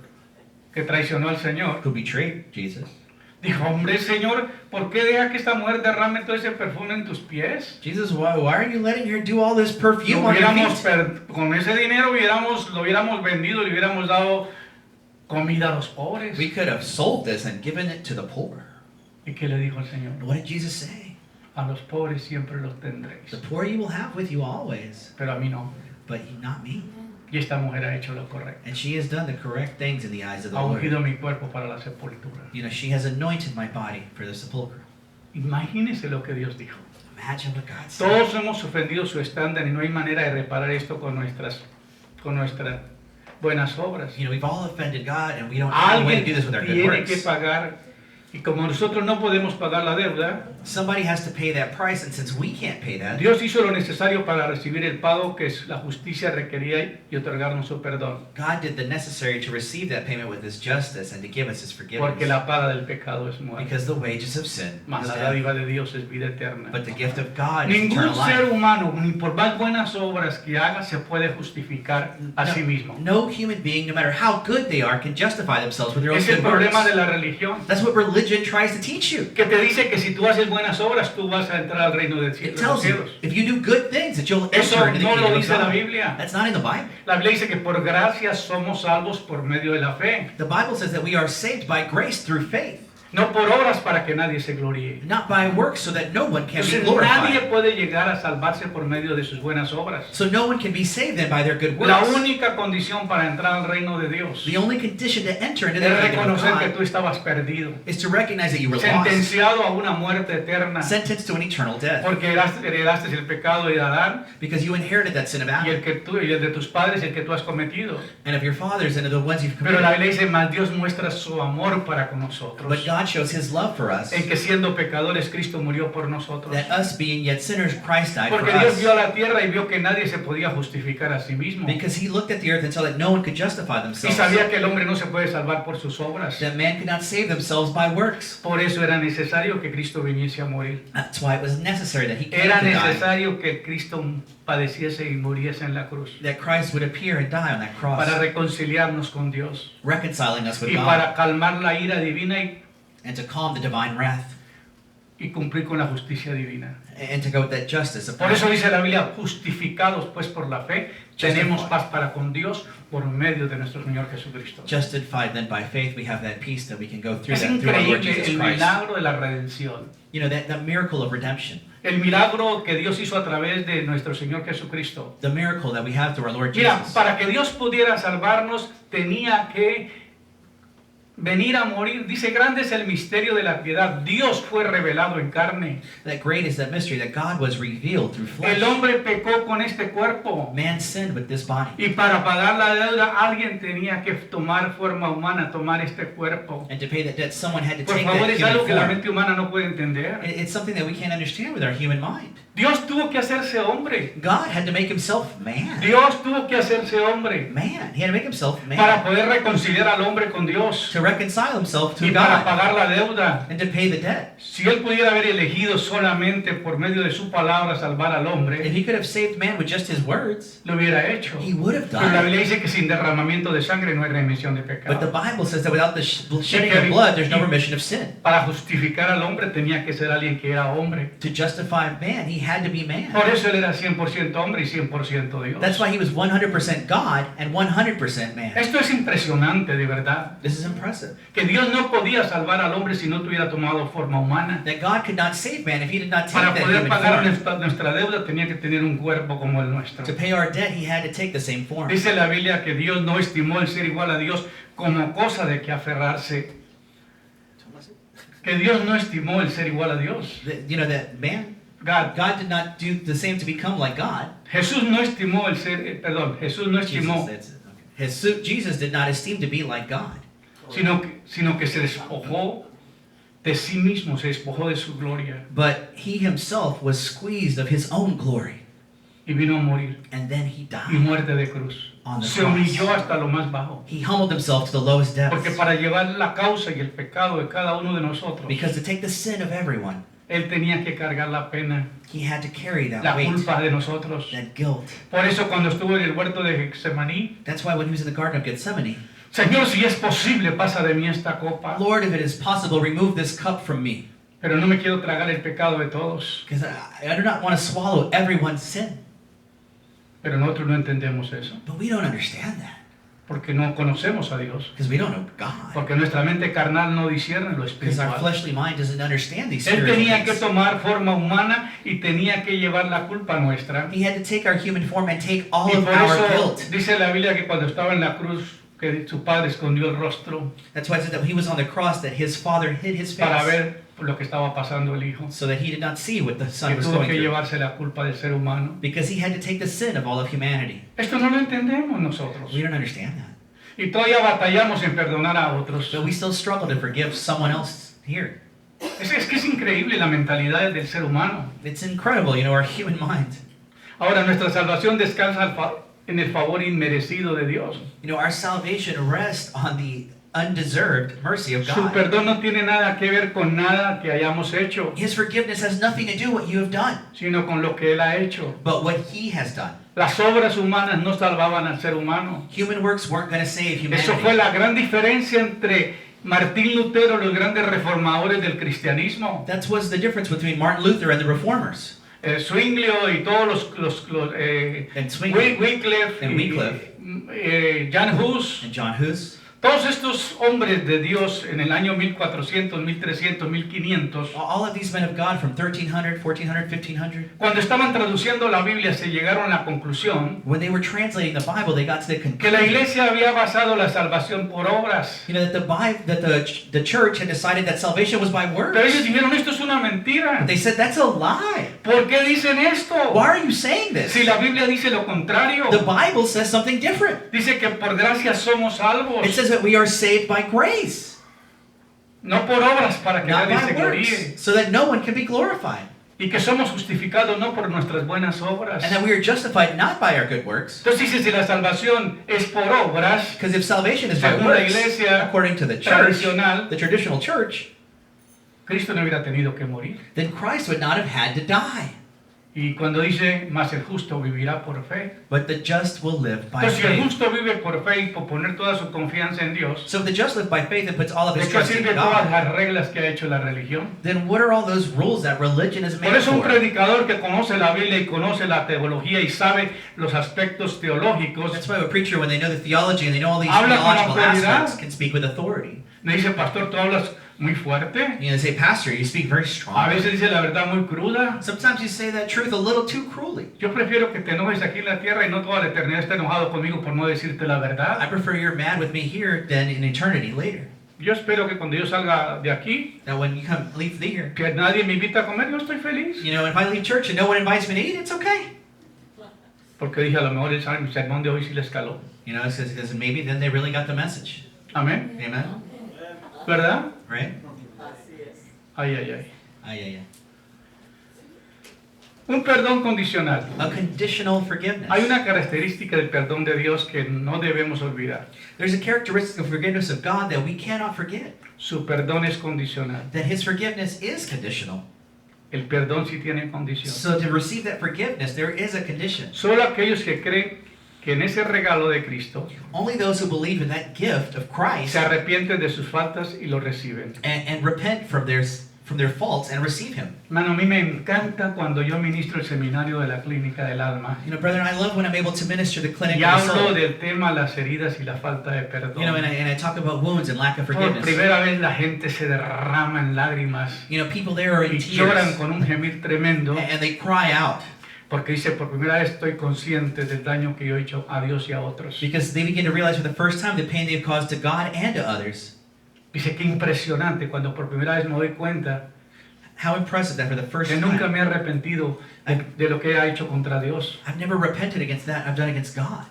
que traicionó al Señor, who betrayed Jesus, dijo, hombre Señor, ¿por qué deja que esta mujer derrame todo ese perfume en tus pies? Jesus, why are you letting her do all this perfume Lo on your hubiéramos feet? con ese dinero lo hubiéramos vendido, le hubiéramos dado comida a los pobres. We could have sold this and given it to the poor. ¿Y qué le dijo el Señor? What did Jesus say? A los pobres siempre los tendréis, The poor you will have with you always, pero a mí no. but not me. Y esta mujer ha hecho lo correcto. And she has done the correct things in the eyes of the Ha Lord. ungido mi cuerpo para la sepultura. You know, she has anointed my body for the sepulchre. Imagínese lo que Dios dijo. Imagine what God said. Todos hemos ofendido su estándar y no hay manera de reparar esto con nuestras buenas obras. You know, we've all offended God, and we don't have a way to do Alguien this with our good tiene que works. pagar, y como nosotros no podemos pagar la deuda, Somebody has to pay that price, and since we can't pay that, Dios hizo lo necesario para recibir el pago que la justicia requería y otorgarnos su perdón. God did the necessary to receive that payment with His justice and to give us His Porque forgiveness. la paga del pecado es muerte, Because the wages of sin mas is la death, dádiva de Dios es vida eterna. but the gift of God is Ningún eternal ser life. humano, ni por más buenas obras que haga, se puede justificar a sí mismo. No human being, no matter how good they are, can justify themselves with their own Es el good problema works. de la religión, That's what religion tries to teach you. que te dice que si tú haces buenas obras, tú vas a entrar al reino de It los tells you cielos. if you do good things that you'll Eso enter into the no lo kingdom of dice la God. Biblia. That's not in the Bible. La Biblia dice que por gracia somos salvos por medio de la fe, The Bible says that we are saved by grace through faith, no por obras para que nadie se gloríe. not by works so that no one can be Entonces nadie glorified. puede llegar a salvarse por medio de sus buenas obras. So no one can be saved then by their good La works. única condición para entrar al reino de Dios The only condition to enter into the es kingdom of reconocer que God tú estabas perdido, is to recognize that you were lost, sentenciado a una muerte eterna, sentenced to an eternal death, porque heredaste el pecado de Adán because you inherited that sin of y Adam el de tus padres y el que tú has cometido. and of your fathers and of the ones you've Pero la committed. Biblia dice, mas Dios muestra su amor para con nosotros, But God shows His love for us, en que siendo pecadores Cristo murió por nosotros. that us being yet sinners, Christ died for Porque Dios us. vio a la tierra y vio que nadie se podía justificar a sí mismo. Because He looked at the earth and saw that no one could justify Y themselves, sabía que el hombre no se puede salvar por sus obras. that man could not save themselves by works. Por eso era necesario que Cristo viniese a morir. That's why it was necessary that He came Era to die, necesario que Cristo padeciese y muriese en la cruz that Christ would appear and die on that cross, para reconciliarnos con Dios reconciling us with y God para calmar la ira divina and to calm the divine wrath y cumplir con la justicia divina. and to go with that justice of Por God. eso dice la Biblia, justificados pues por la fe, tenemos paz para con Dios por medio de nuestro Señor Jesucristo. Justified then by faith, we have that peace that we can go through Es that through our Lord increíble Jesus el Christ. milagro de la redención. You know, that miracle of redemption, El milagro que Dios hizo a través de nuestro Señor Jesucristo. the miracle that we have through our Lord Mira, Jesus. para que Dios pudiera salvarnos, tenía que venir a morir. Dice, grande es el misterio de la piedad. Dios fue revelado en carne. That great is that mystery that God was revealed through flesh. El hombre pecó con este cuerpo. Man sinned with this body. Y para pagar la deuda, alguien tenía que tomar forma humana, tomar este cuerpo. And to pay that debt, someone had to Por take favor, that es algo human que la form. mente humana no puede entender. It's something that we can't understand with our human mind. Dios tuvo que hacerse hombre. God had to make Himself man. Dios tuvo que hacerse hombre Man. He had to make Himself para man. poder reconciliar al hombre con Dios To reconcile Himself to y para God. pagar la deuda. And to pay the debt. Si él pudiera haber elegido solamente por medio de su palabra salvar al If hombre, He could have saved man with just His words, lo hubiera hecho. He would have Pero la died. Biblia dice que sin derramamiento de sangre no hay remisión de But the pecado. Bible says that without the shedding of blood, there's no remission of sin. Para justificar al hombre tenía que ser alguien que era hombre. To justify man, he had to be man. Por eso él era 100% hombre y 100% Dios. That's why he was 100% God and 100% man. Esto es impresionante, de verdad. This is impressive. Que Dios no podía salvar al hombre si no tuviera tomado forma humana. That God could not save man if he did not take Para that poder human pagar form. nuestra deuda tenía que tener un cuerpo como el nuestro. To pay our debt, he had to take the same form. Dice la Biblia que Dios no estimó el ser igual a Dios como cosa de que aferrarse. Que Dios no estimó el ser igual a Dios. You know that man, God. God did not do the same to become like God. Jesús no estimó el ser, Jesús no estimó, Jesus did not esteem to be like God. sino que se despojó de sí mismo, se despojó de su gloria But he himself was squeezed of his own glory. y vino a morir And then he y died. muerte de cruz. On the Se cross. humilló hasta lo más bajo. He humbled himself to the lowest Porque depths. para llevar la causa y el pecado de cada uno de nosotros, Because to take the sin of everyone, Él tenía que cargar la pena, he had to carry that la weight, culpa de nosotros. that guilt. Por eso cuando estuvo en el huerto de Getsemaní, That's why when he was in the Garden of Gethsemane, Señor, si es posible, pasa de mí esta copa, Lord, if it is possible, remove this cup from me. pero no me quiero tragar el pecado de todos. Because I do not want to swallow everyone's sin. Pero nosotros no entendemos eso, But we don't understand that. porque no conocemos a Dios. Because we don't know God. Porque nuestra mente carnal no discierne lo Because our espiritual. fleshly mind doesn't understand these Él spiritual tenía que things. tomar forma humana y tenía que llevar la culpa nuestra. He had to take our human form and take all Y of por our eso guilt. dice la Biblia que cuando estaba en la cruz, que su padre escondió el rostro That's why it said that when he was on the cross, that his father hid his para face, ver lo que estaba pasando el hijo. so that he did not see what the son Que was tuvo going que through. llevarse la culpa del ser humano. Because he had to take the sin of all of humanity. Esto no lo entendemos nosotros. We don't understand that. Y todavía batallamos en perdonar a otros. But we still struggle to forgive someone else here. Es que es increíble la mentalidad del ser humano. It's incredible, our human mind. Ahora, nuestra salvación descansa en el favor inmerecido de Dios. Our salvation rests on the undeserved mercy of Su God. perdón no tiene nada que ver con nada que hayamos hecho, His forgiveness has nothing to do with what you have done, sino con lo que Él ha hecho. but what he has done. Las obras humanas no salvaban al ser humano. Human works weren't going to save Eso fue humanity. la gran diferencia entre Martín Lutero, los grandes reformadores del cristianismo, That was the difference between Martin Luther and the reformers. Zwinglio y todos And Zwingli Wycliffe, and Wycliffe. Jan Hus. and John Hus. Todos estos hombres de Dios en el año 1400, 1300, 1500, All of these men of God from 1300, 1400, 1500, cuando estaban traduciendo la Biblia, se llegaron a la conclusión when they were translating the Bible, they got to the que la conclusion, iglesia había basado la salvación por obras. that the church had decided that salvation was by Pero ellos works. dijeron, esto es una mentira. They said, that's a lie. ¿Por qué dicen esto? Why are you saying this? Si la Biblia dice lo contrario. The Bible says something different. Dice que por gracia somos salvos, It says that we are saved by grace, no por obras para que not nadie by se gloríe. works, so that no one can be glorified. Y que somos justificados no por nuestras buenas obras. And that we are justified not by our good works. Entonces dice, si la salvación es por obras, Because if salvation is by según la works, iglesia according to the church, tradicional, the traditional church, Cristo no hubiera tenido que morir. then Christ would not have had to die. Y cuando dice, mas el justo vivirá por fe. But the just will live by Entonces, si el faith. justo vive por fe y por poner toda su confianza en Dios, So if the just live by faith and puts all of ¿de his qué trust in sirve todas God, las reglas que ha hecho la religión? then what are all those rules that religion is Por made eso un for? predicador que conoce la Biblia y conoce la teología y sabe los aspectos teológicos, That's why a preacher, when they know the theology and they know all these Habla con theological autoridad. aspects, can speak with authority. me dice, pastor, tú hablas muy fuerte. They say, Pastor, you speak very A strong. veces dice la verdad muy cruda. Sometimes you say that truth a little too cruelly. Yo prefiero que te enojes aquí en la tierra y no toda la eternidad esté enojado conmigo por no decirte la I verdad. prefer you're mad with me here than in eternity later. Yo espero que cuando yo salga de aquí, Now when you leave here, que nadie me invita a comer, yo estoy feliz. if I leave church and no one invites me to eat, it's okay. Porque dije, a lo mejor el sermón de hoy sí les caló. It's because maybe then they really got the message. Amén. Amen? ¿Verdad? Right? Ay, ay, ay. Yeah. Un perdón condicional. A conditional forgiveness. Hay una característica del perdón de Dios que no debemos olvidar. There's a characteristic of forgiveness of God that we cannot forget. Su perdón es condicional. That His forgiveness is conditional. El perdón sí tiene condición. So to receive that forgiveness, there is a condition. Solo aquellos que creen que en ese regalo de Cristo Only those who believe in that gift of Christ se arrepienten de sus faltas y lo reciben. and repent from their from their faults and receive Him. Hermano, a mí me encanta cuando yo ministro el seminario de la Clínica del Alma. You know, brethren, I love when I'm able to minister the clinic Y of the hablo soul. del tema las heridas y la falta de perdón. You know, and I talk about wounds and lack of Por forgiveness. primera vez la gente se derrama en lágrimas You know, people there are in y lloran tears con un gemir tremendo and they cry out porque dice, por primera vez estoy consciente del daño que yo he hecho a Dios y a otros. because they begin to realize for the first time the pain they've caused to God and to others. Dice, qué impresionante cuando por primera vez me doy cuenta How impressive that for the first que nunca time me he arrepentido de lo que he hecho contra Dios I've never repented against that I've done against God,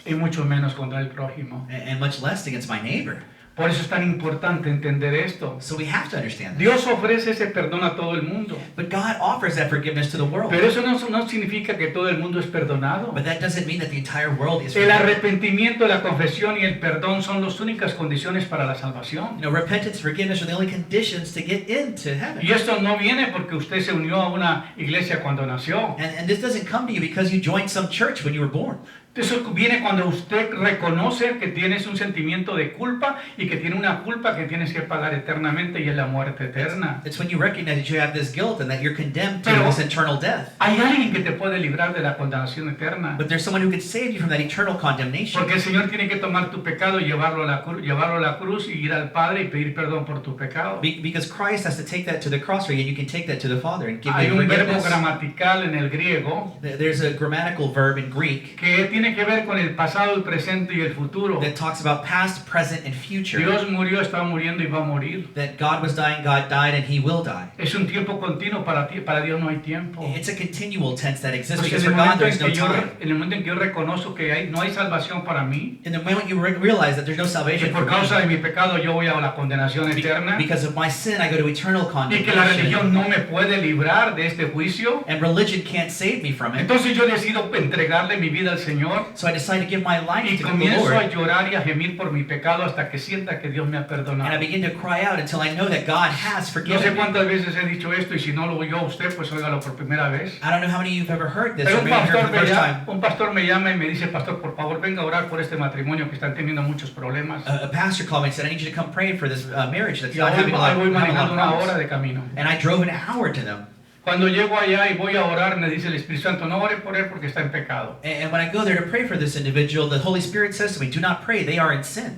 y mucho menos contra el prójimo. and much less against my neighbor. Por eso es tan importante entender esto. So we have to understand that. Dios ofrece ese perdón a todo el mundo, But God offers that forgiveness to the world. pero eso no significa que todo el mundo es perdonado. But that doesn't mean that the entire world is El forgiven. arrepentimiento, la confesión y el perdón son las únicas condiciones para la salvación. You know, repentance, forgiveness are the only conditions to get into heaven. Y esto no viene porque usted se unió a una iglesia cuando nació. And this doesn't come to you because you joined some church when you were born. Eso viene cuando usted reconoce que tienes un sentimiento de culpa y que tiene una culpa que tienes que pagar eternamente y es la muerte eterna. It's when you recognize that you have this guilt and that you're condemned to Pero- this eternal death. Hay alguien que te puede librar de la condenación eterna. But there's someone who can save you from that eternal condemnation. Porque el Señor tiene que tomar tu pecado y llevarlo a la cruz y ir al Padre y pedir perdón por tu pecado. Because Christ has to take that to the cross for you, and you can take that to the Father and give Hay him un verbo forgiveness. gramatical en el griego There's a grammatical verb in Greek que tiene que ver con el pasado, el presente y el futuro. that talks about past, present, and future. Dios murió, está muriendo y va a morir. That God was dying, God died, and He will die. Es un tiempo continuo para ti, para Dios no hay tiempo. It's a continual tense that exists Pues because en for el God momento en there's no que time. en el momento en que yo reconozco que no hay salvación para mí, In the moment you realize that there's no que salvation por for causa me, de mi pecado yo voy a la condenación eterna because of my sin I go to eternal y que la religión condemnation, no me puede librar de este juicio, and religion can't save me from it. entonces yo decido entregarle mi vida al Señor So I decide to give my life y to the comienzo a Lord, llorar y a gemir por mi pecado hasta que sienta que Dios me ha and I perdonado. begin to cry out until I know that God has No sé forgiven me. cuántas veces he dicho esto y si no lo oyó usted, pues óigalo por primera vez. I don't know how many of you have ever heard this Pero or maybe heard it for the first time. un pastor me llama y me dice, pastor, por favor venga a orar por este matrimonio que están teniendo muchos problemas. A pastor called me and said, I need you to come pray for this marriage that's Y not ahí having a lot, voy having a lot manejando of una hora problems. de camino. And I drove an hour to them. Cuando llego allá y voy a orar, me dice el Espíritu Santo, no ore por él porque está en pecado. And when I go there to pray for this individual, the Holy Spirit says to me, do not pray, they are in sin.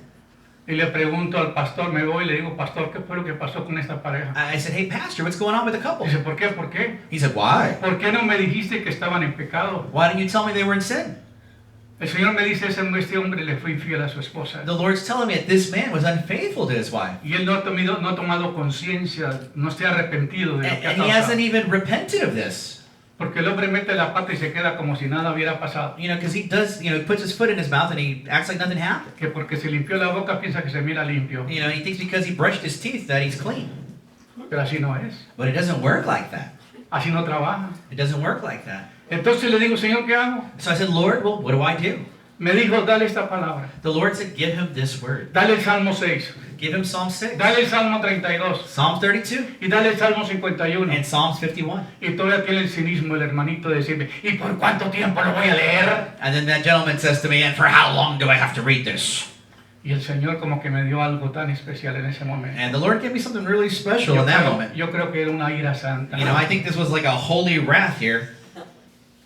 Y le pregunto al pastor, me voy y le digo, pastor, ¿qué fue lo que pasó con esta pareja? I said, hey pastor, what's going on with the couple? Dice, ¿por qué? ¿Por qué? He said, why? ¿Por qué no me dijiste que estaban en pecado? Why didn't you tell me they were in sin? El Señor me dice, este hombre le fue infiel a su esposa. The Lord's telling me that this man was unfaithful to his wife. Y él no ha tomado conciencia, no se ha arrepentido de lo que ha And he hasn't causado. even repented of this. Porque el hombre mete la pata y se queda como si nada hubiera pasado. You know, because he does, you know, he puts his foot in his mouth and he acts like nothing happened. Que porque se limpió la boca piensa que se mira limpio. You know, he thinks because he brushed his teeth that he's clean. Pero así no es. But it doesn't work like that. Así no trabaja. It doesn't work like that. Entonces le digo, Señor, ¿qué hago? So I said, Lord, well, what do I do? Me dijo, dale esta palabra. The Lord said, give him this word. Dale el Salmo 6. Give him Psalm 6, Dale el Salmo 32. Psalm 32, Y dale el Salmo 51. and Psalms 51. Y todavía tiene el cinismo el hermanito de decirme, ¿y por cuánto tiempo lo voy a leer? And then that gentleman says to me, and for how long do I have to read this? Y el Señor como que me dio algo tan especial en ese momento. And the Lord gave me something really special in that moment. Yo creo que era una ira santa. You know, I think this was like a holy wrath here.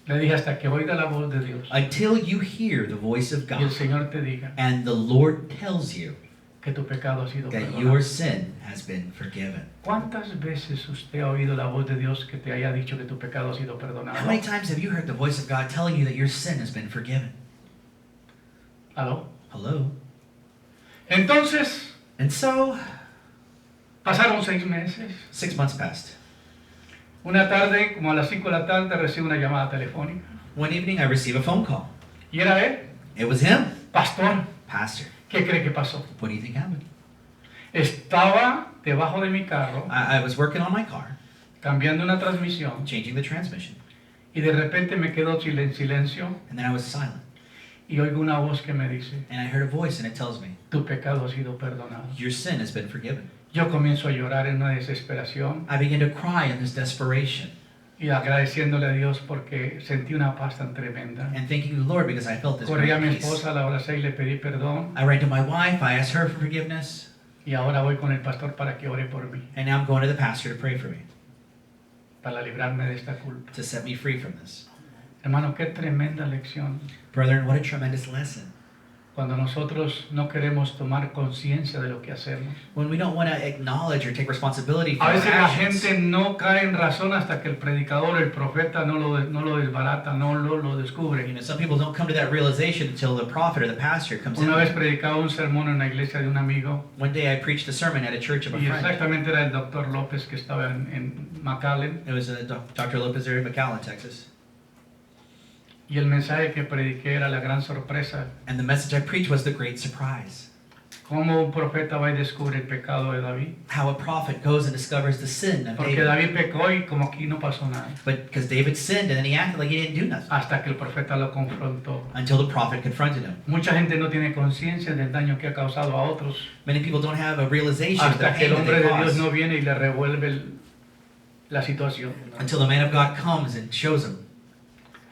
Le dije hasta que oiga la voz de Dios Until you hear the voice of y el God, Señor te diga and the Lord tells you que tu pecado ha sido that perdonado. your sin has been forgiven. ¿Cuántas veces usted ha oído la voz de Dios que te haya dicho que tu pecado ha sido perdonado? How many times have you heard the voice of God telling you that your sin has been forgiven? ¿Aló? Hello? Entonces, And so, pasaron 6 meses. 6 months passed. Una tarde, como a las 5 de la tarde, recibo una llamada telefónica. One evening, I received a phone call. Y era él, It was him. pastor. Pastor, ¿Qué cree que pasó? what do you think happened? Estaba debajo de mi carro, I was working on my car, cambiando una transmisión, changing the transmission, y de repente me quedo en silencio and then I was silent. y oigo una voz que me dice, And I heard a voice, and it tells me, tu pecado ha sido perdonado. your sin has been forgiven. Yo comienzo a llorar en una desesperación I began to cry in this desperation y agradeciéndole a Dios porque sentí una paz tan tremenda. and thanking the Lord because I felt this Corrí a great mi peace. esposa, la abracé y le pedí perdón. I ran to my wife, I asked her for forgiveness. Y ahora voy con el pastor para que ore por mí, And now I'm going to the pastor to pray for me, para librarme de esta culpa. to set me free from this. Hermano, qué tremenda lección. Brethren, what a tremendous lesson. Cuando nosotros no queremos tomar conciencia de lo que hacemos. When we don't want to acknowledge or take responsibility for A our veces la actions. gente no cae en razón hasta que el predicador, el profeta no lo desbarata, no lo descubre. You know, some people don't come to that realization until the prophet or the pastor comes Una vez in. predicaba un sermón en la iglesia de un amigo One day I preached a sermon at a church of a y friend. exactamente era el doctor López que estaba en McAllen, It was Dr. Lopez there in McAllen, Texas. y el mensaje que prediqué era la gran sorpresa. And the message I preached was the great surprise. Cómo un profeta va y descubre el pecado de David. How a prophet goes and discovers the sin of Porque David. David pecó y como aquí no pasó nada. But because David sinned and then he acted like he didn't do nothing Hasta que el profeta lo confrontó. until the prophet confronted him. Mucha gente no tiene conciencia del daño que ha causado a otros. Many people don't have a realization of the Hasta que pain el that hombre they de Dios caused no viene y le revuelve la situación. until the man of God comes and shows him.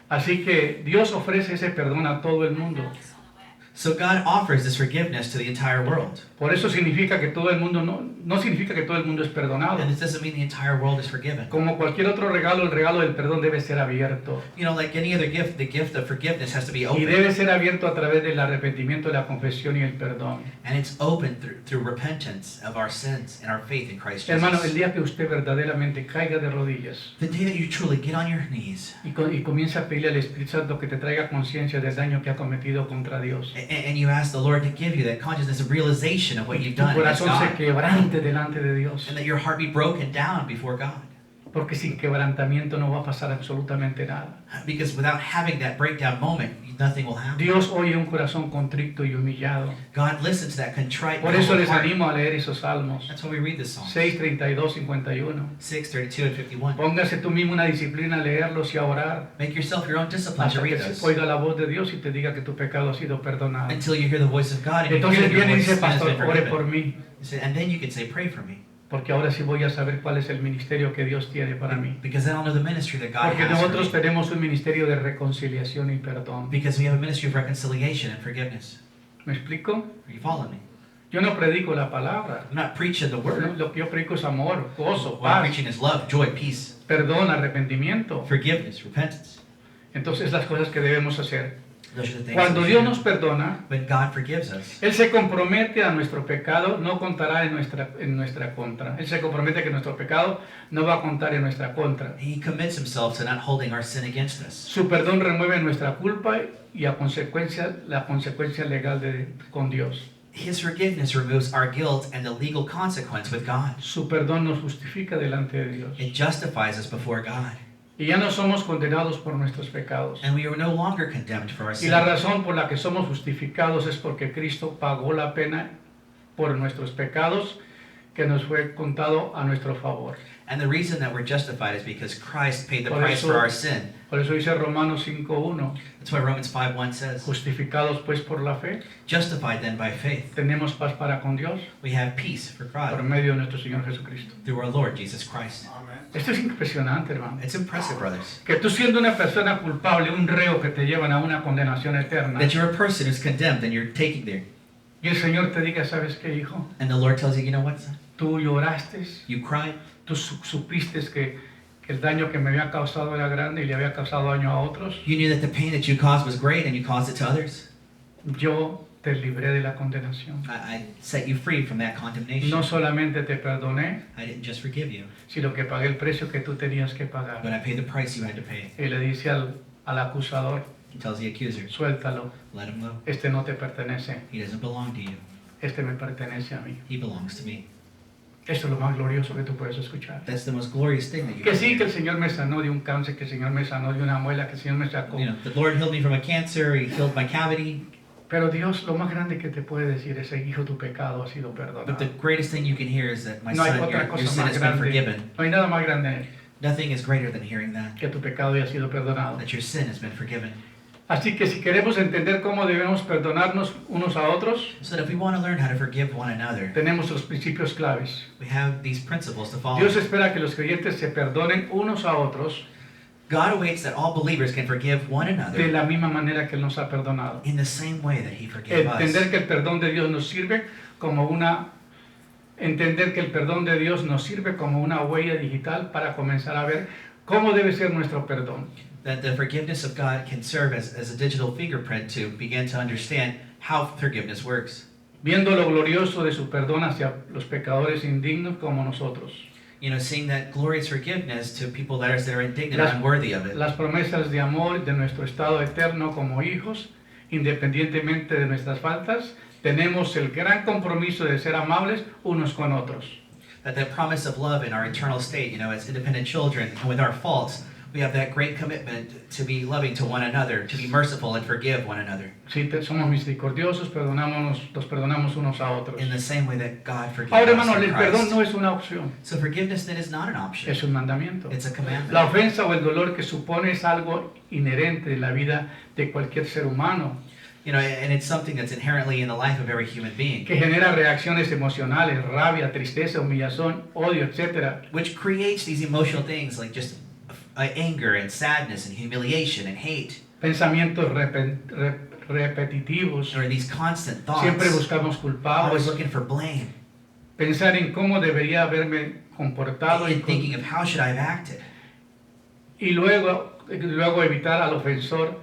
Así que Dios ofrece ese perdón a todo el mundo. So God offers this forgiveness to the entire world. Por eso significa que todo el mundo no significa que todo el mundo es perdonado. And this doesn't mean the entire world is forgiven. Como cualquier otro regalo, el regalo del perdón debe ser abierto. You know, like any other gift, the gift of forgiveness has to be Y open. debe ser abierto a través del arrepentimiento, la confesión y el perdón. And it's open through repentance of our sins and our faith in Christ Hermano, el Jesus. día que usted verdaderamente caiga de rodillas The day that you truly get on your knees y comienza a pedirle al Espíritu Santo que te traiga conciencia del daño que ha cometido contra Dios. and you ask the Lord to give you that consciousness of realization of what you've Tu done against corazón se God. quebrante delante de Dios. And that your heart be broken down before God. Porque sin quebrantamiento no va a pasar absolutamente nada. Because without having that breakdown moment, nothing will happen. Dios oye un corazón contrito y humillado. God listens to that contrite Por eso les heart. animo a leer esos salmos. That's why we read this song. 6, 32, 51. 6, 32, and 51. Póngase tú mismo una disciplina a leerlos y a orar Make yourself your own discipline to hasta que read se those. oiga la voz de Dios y te diga que tu pecado ha sido perdonado. Until you hear the voice of God and you hear Entonces that your viene y voice dice, has pastor, been ore forgiven. por mí, And then you can say, pray for me. porque ahora sí voy a saber cuál es el ministerio que Dios tiene para mí. Because then I'll know the ministry that God Porque has for nosotros me. tenemos un ministerio de reconciliación y perdón. Because we have a ministry of reconciliation and forgiveness. ¿Me explico? Are you following me? Yo no predico la palabra. I'm not preaching the word. Lo que yo predico es amor, gozo, What I'm paz, preaching is love, joy, peace, perdón, arrepentimiento. forgiveness, repentance. Entonces las cosas que debemos hacer. Those are the things Cuando that we Dios should nos do. perdona, When God forgives us, Él se compromete a nuestro pecado, no contará en nuestra contra. Él se compromete que nuestro pecado no va a contar en nuestra contra. He commits himself to not holding our sin against us. Su perdón remueve nuestra culpa y a consecuencia, la consecuencia legal con Dios. His forgiveness removes our guilt and the legal consequence with God. Su perdón nos justifica delante de Dios. It justifies us before God. Y ya no somos condenados por nuestros pecados. And we are no longer condemned for our Y sin. la razón por la que somos justificados es porque Cristo pagó la pena por nuestros pecados que nos fue contado a nuestro favor. And the reason that we're justified is because Christ paid the Por price eso- for our sin. Por eso dice Romanos 5:1, That's why Romans 5:1 says, justificados pues por la fe, justified then by faith, tenemos paz para con Dios we have peace for por God medio de nuestro Señor Jesucristo. through our Lord Jesus Christ. Esto es impresionante, hermano. It's impressive, brothers. Que tú siendo una persona culpable, un reo que te llevan a una condenación eterna, That you're a person who's condemned and you're taking there. y el Señor te diga, ¿sabes qué, hijo? And the Lord tells you, you know what, son? Tú lloraste, You cried. tú supiste que el daño que me había causado era grande y le había causado daño a otros. You knew that the pain that you caused was great and you caused it to others. Yo te libré de la condenación. I set you free from that condemnation. No solamente te perdoné, I didn't just forgive you, sino que pagué el precio que tú tenías que pagar. but I paid the price you had to pay. Y le dice al acusador, He tells the accuser, suéltalo, let him go. este no te pertenece, He doesn't belong to you. este me pertenece a mí. He belongs to me. Esto es lo más glorioso que tú puedes escuchar. That's the most glorious thing that you Que can sí, que hear. el Señor me sanó de un cáncer, que el Señor me sanó de una muela, que el Señor me sacó. You know, the Lord healed me from a cancer. He healed my cavity. Pero Dios lo más grande que te puede decir es, hijo, tu pecado ha sido But perdonado. the greatest thing you can hear is that my No hay son, otra your cosa sin más has been grande. forgiven. No hay nada más grande Nothing is greater than hearing that. que tu pecado haya sido perdonado. That your sin has been forgiven. Así que si queremos entender cómo debemos perdonarnos unos a otros, So that if we want to learn how to forgive one another, tenemos los principios claves. we have these principles to follow. Dios espera que los creyentes se perdonen unos a otros God awaits that all believers can forgive one de another la misma manera que Él nos ha perdonado. in the same way that He forgave Entender us. que el perdón de Dios nos sirve como una entender que el perdón de Dios nos sirve como una huella digital para comenzar a ver cómo debe ser nuestro perdón. That the forgiveness of God can serve as a digital fingerprint to begin to understand how forgiveness works. Viendo lo glorioso de su perdón hacia los pecadores indignos como nosotros. You know, seeing that glorious forgiveness to people that are indignant and unworthy of it. Las promesas de amor de nuestro estado eterno como hijos, independientemente de nuestras faltas, tenemos el gran compromiso de ser amables unos con otros. That the promise of love in our eternal state, you know, as independent children and with our faults, we have that great commitment to be loving to one another, to be merciful and forgive one another. Si somos misericordiosos, los perdonamos unos a otros. In the same way that God forgives Ahora, us hermano, in el perdón Christ. no es una opción, So forgiveness then is not an option. es un mandamiento. It's a commandment. La ofensa o el dolor que supone es algo inherente en la vida de cualquier ser humano, You know, and it's something that's inherently in the life of every human being, que genera reacciones emocionales, rabia, tristeza, humillación, odio, etc. which creates these emotional things like just anger and sadness and humiliation and hate, Pensamientos repetitivos, or these constant thoughts, siempre buscamos always culpables, looking for blame, pensar en cómo debería haberme comportado and thinking of how should I have acted, y luego evitar al ofensor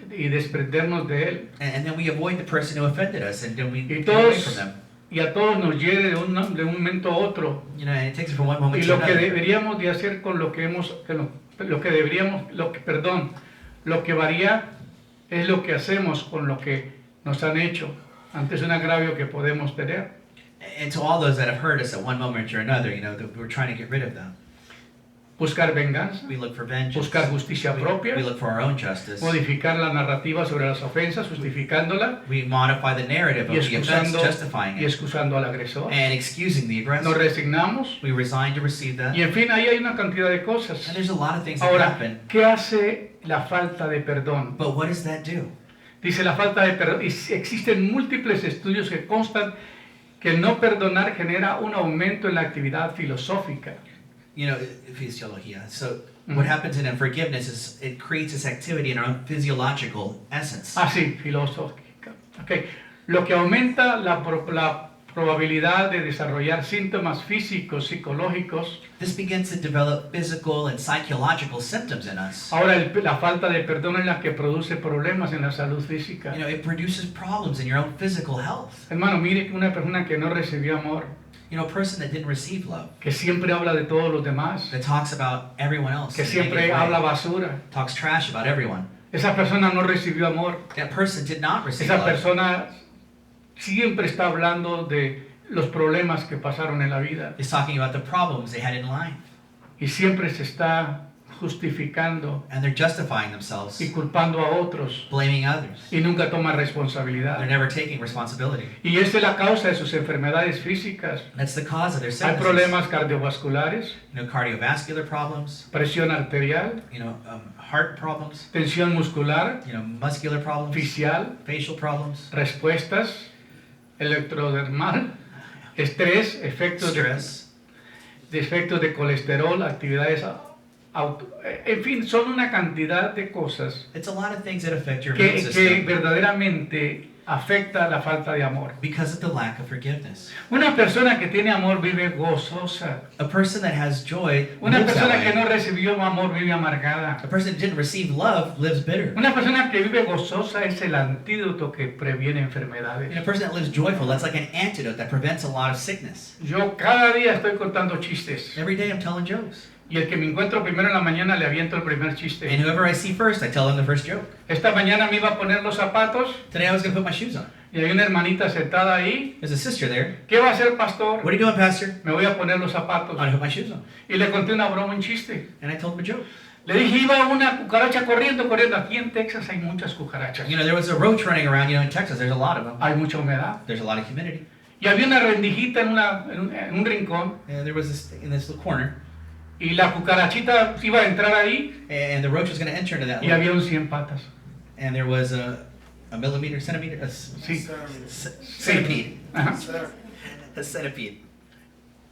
y desprendernos de él. and then we avoid the person who offended us, and then we Y get away todos from them. y a todos nos hiere de un momento a otro. You know, and it takes it from one moment Y to lo que another. deberíamos de hacer con lo que varía es lo que hacemos con lo que nos han hecho. Antes un agravio que podemos tener. And to all those that have hurt us at one moment or another, you know, that we're trying to get rid of them. Buscar venganza, We look for vengeance. buscar justicia propia, We look for our own justice. modificar la narrativa sobre las ofensas, justificándola We modify the narrative y of the offense, justifying it, excusando al agresor. and excusing the Nos aggressor. resignamos We resign to receive that. y en fin, ahí hay una cantidad de cosas. And there's a lot of things that Ahora, happen. ¿qué hace la falta de perdón? But what does that do? Dice la falta de perdón, y existen múltiples estudios que constan que el no perdonar genera un aumento en la actividad filosófica. You know, physiologia. So what happens in forgiveness is it creates this activity in our own physiological essence. Ah, sí, filosófica. Okay. Lo que aumenta la probabilidad de desarrollar síntomas físicos, psicológicos. This begins to develop physical and psychological symptoms in us. Ahora, la falta de perdón es la que produce problemas en la salud física. You know, it produces problems in your own physical health. Hermano, mire que una persona que no recibió amor, You know, a person that didn't receive love, que siempre habla de todos los demás, that talks about everyone else, que in a siempre negative way, habla basura, talks trash about everyone. esa persona no recibió amor. That person did not receive Esa love. persona siempre está hablando de los problemas que pasaron en la vida He's talking about the problems they had in life, y siempre se está justificando and they're justifying themselves, y culpando a otros blaming others. y nunca toma They're responsabilidad. never taking responsibility. Y esa es la causa de sus enfermedades físicas. That's the cause of their Hay sicknesses. problemas cardiovasculares, You know, cardiovascular problems, presión arterial, you know, heart problems, tensión muscular, you know, muscular problems, facial, facial problems, respuestas, electrodermal, estrés, stress. efectos de colesterol, actividades en fin, son una cantidad de cosas It's a lot of things that affect your immune que system verdaderamente afecta la falta de amor. because of the lack of forgiveness. Una persona que tiene amor vive gozosa. A person that has joy Una lives that persona que way. no recibió amor vive amargada. A person that didn't receive love lives bitter. Una persona que vive gozosa es el antídoto que previene enfermedades. And a person that lives joyful, that's like an antidote that prevents a lot of sickness. Yo cada día estoy contando chistes Every day I'm telling jokes. y el que me encuentro primero en la mañana le aviento el primer And chiste. whoever I see first, I tell them the first joke. Esta mañana me iba a poner los zapatos Today I was going to put my shoes on. y hay una hermanita sentada ahí. There's a sister there. ¿Qué va a hacer, pastor? What are you doing, Pastor? Me voy a poner los zapatos. I'm going to put my shoes on. Y le conté una broma, un chiste. And I told him a joke. Le dije, iba una cucaracha corriendo. Aquí en Texas hay muchas cucarachas. You know, there was a roach running around, you know, in Texas, there's a lot of them. Hay mucha humedad. There's a lot of humidity. Y había una rendijita en un rincón. And there was this in this little corner, Y la cucarachita iba a entrar ahí and the roach was going to enter into that y little, había un 100 patas. and there was a centimeter, Sí. centipede. Ajá. A centipede.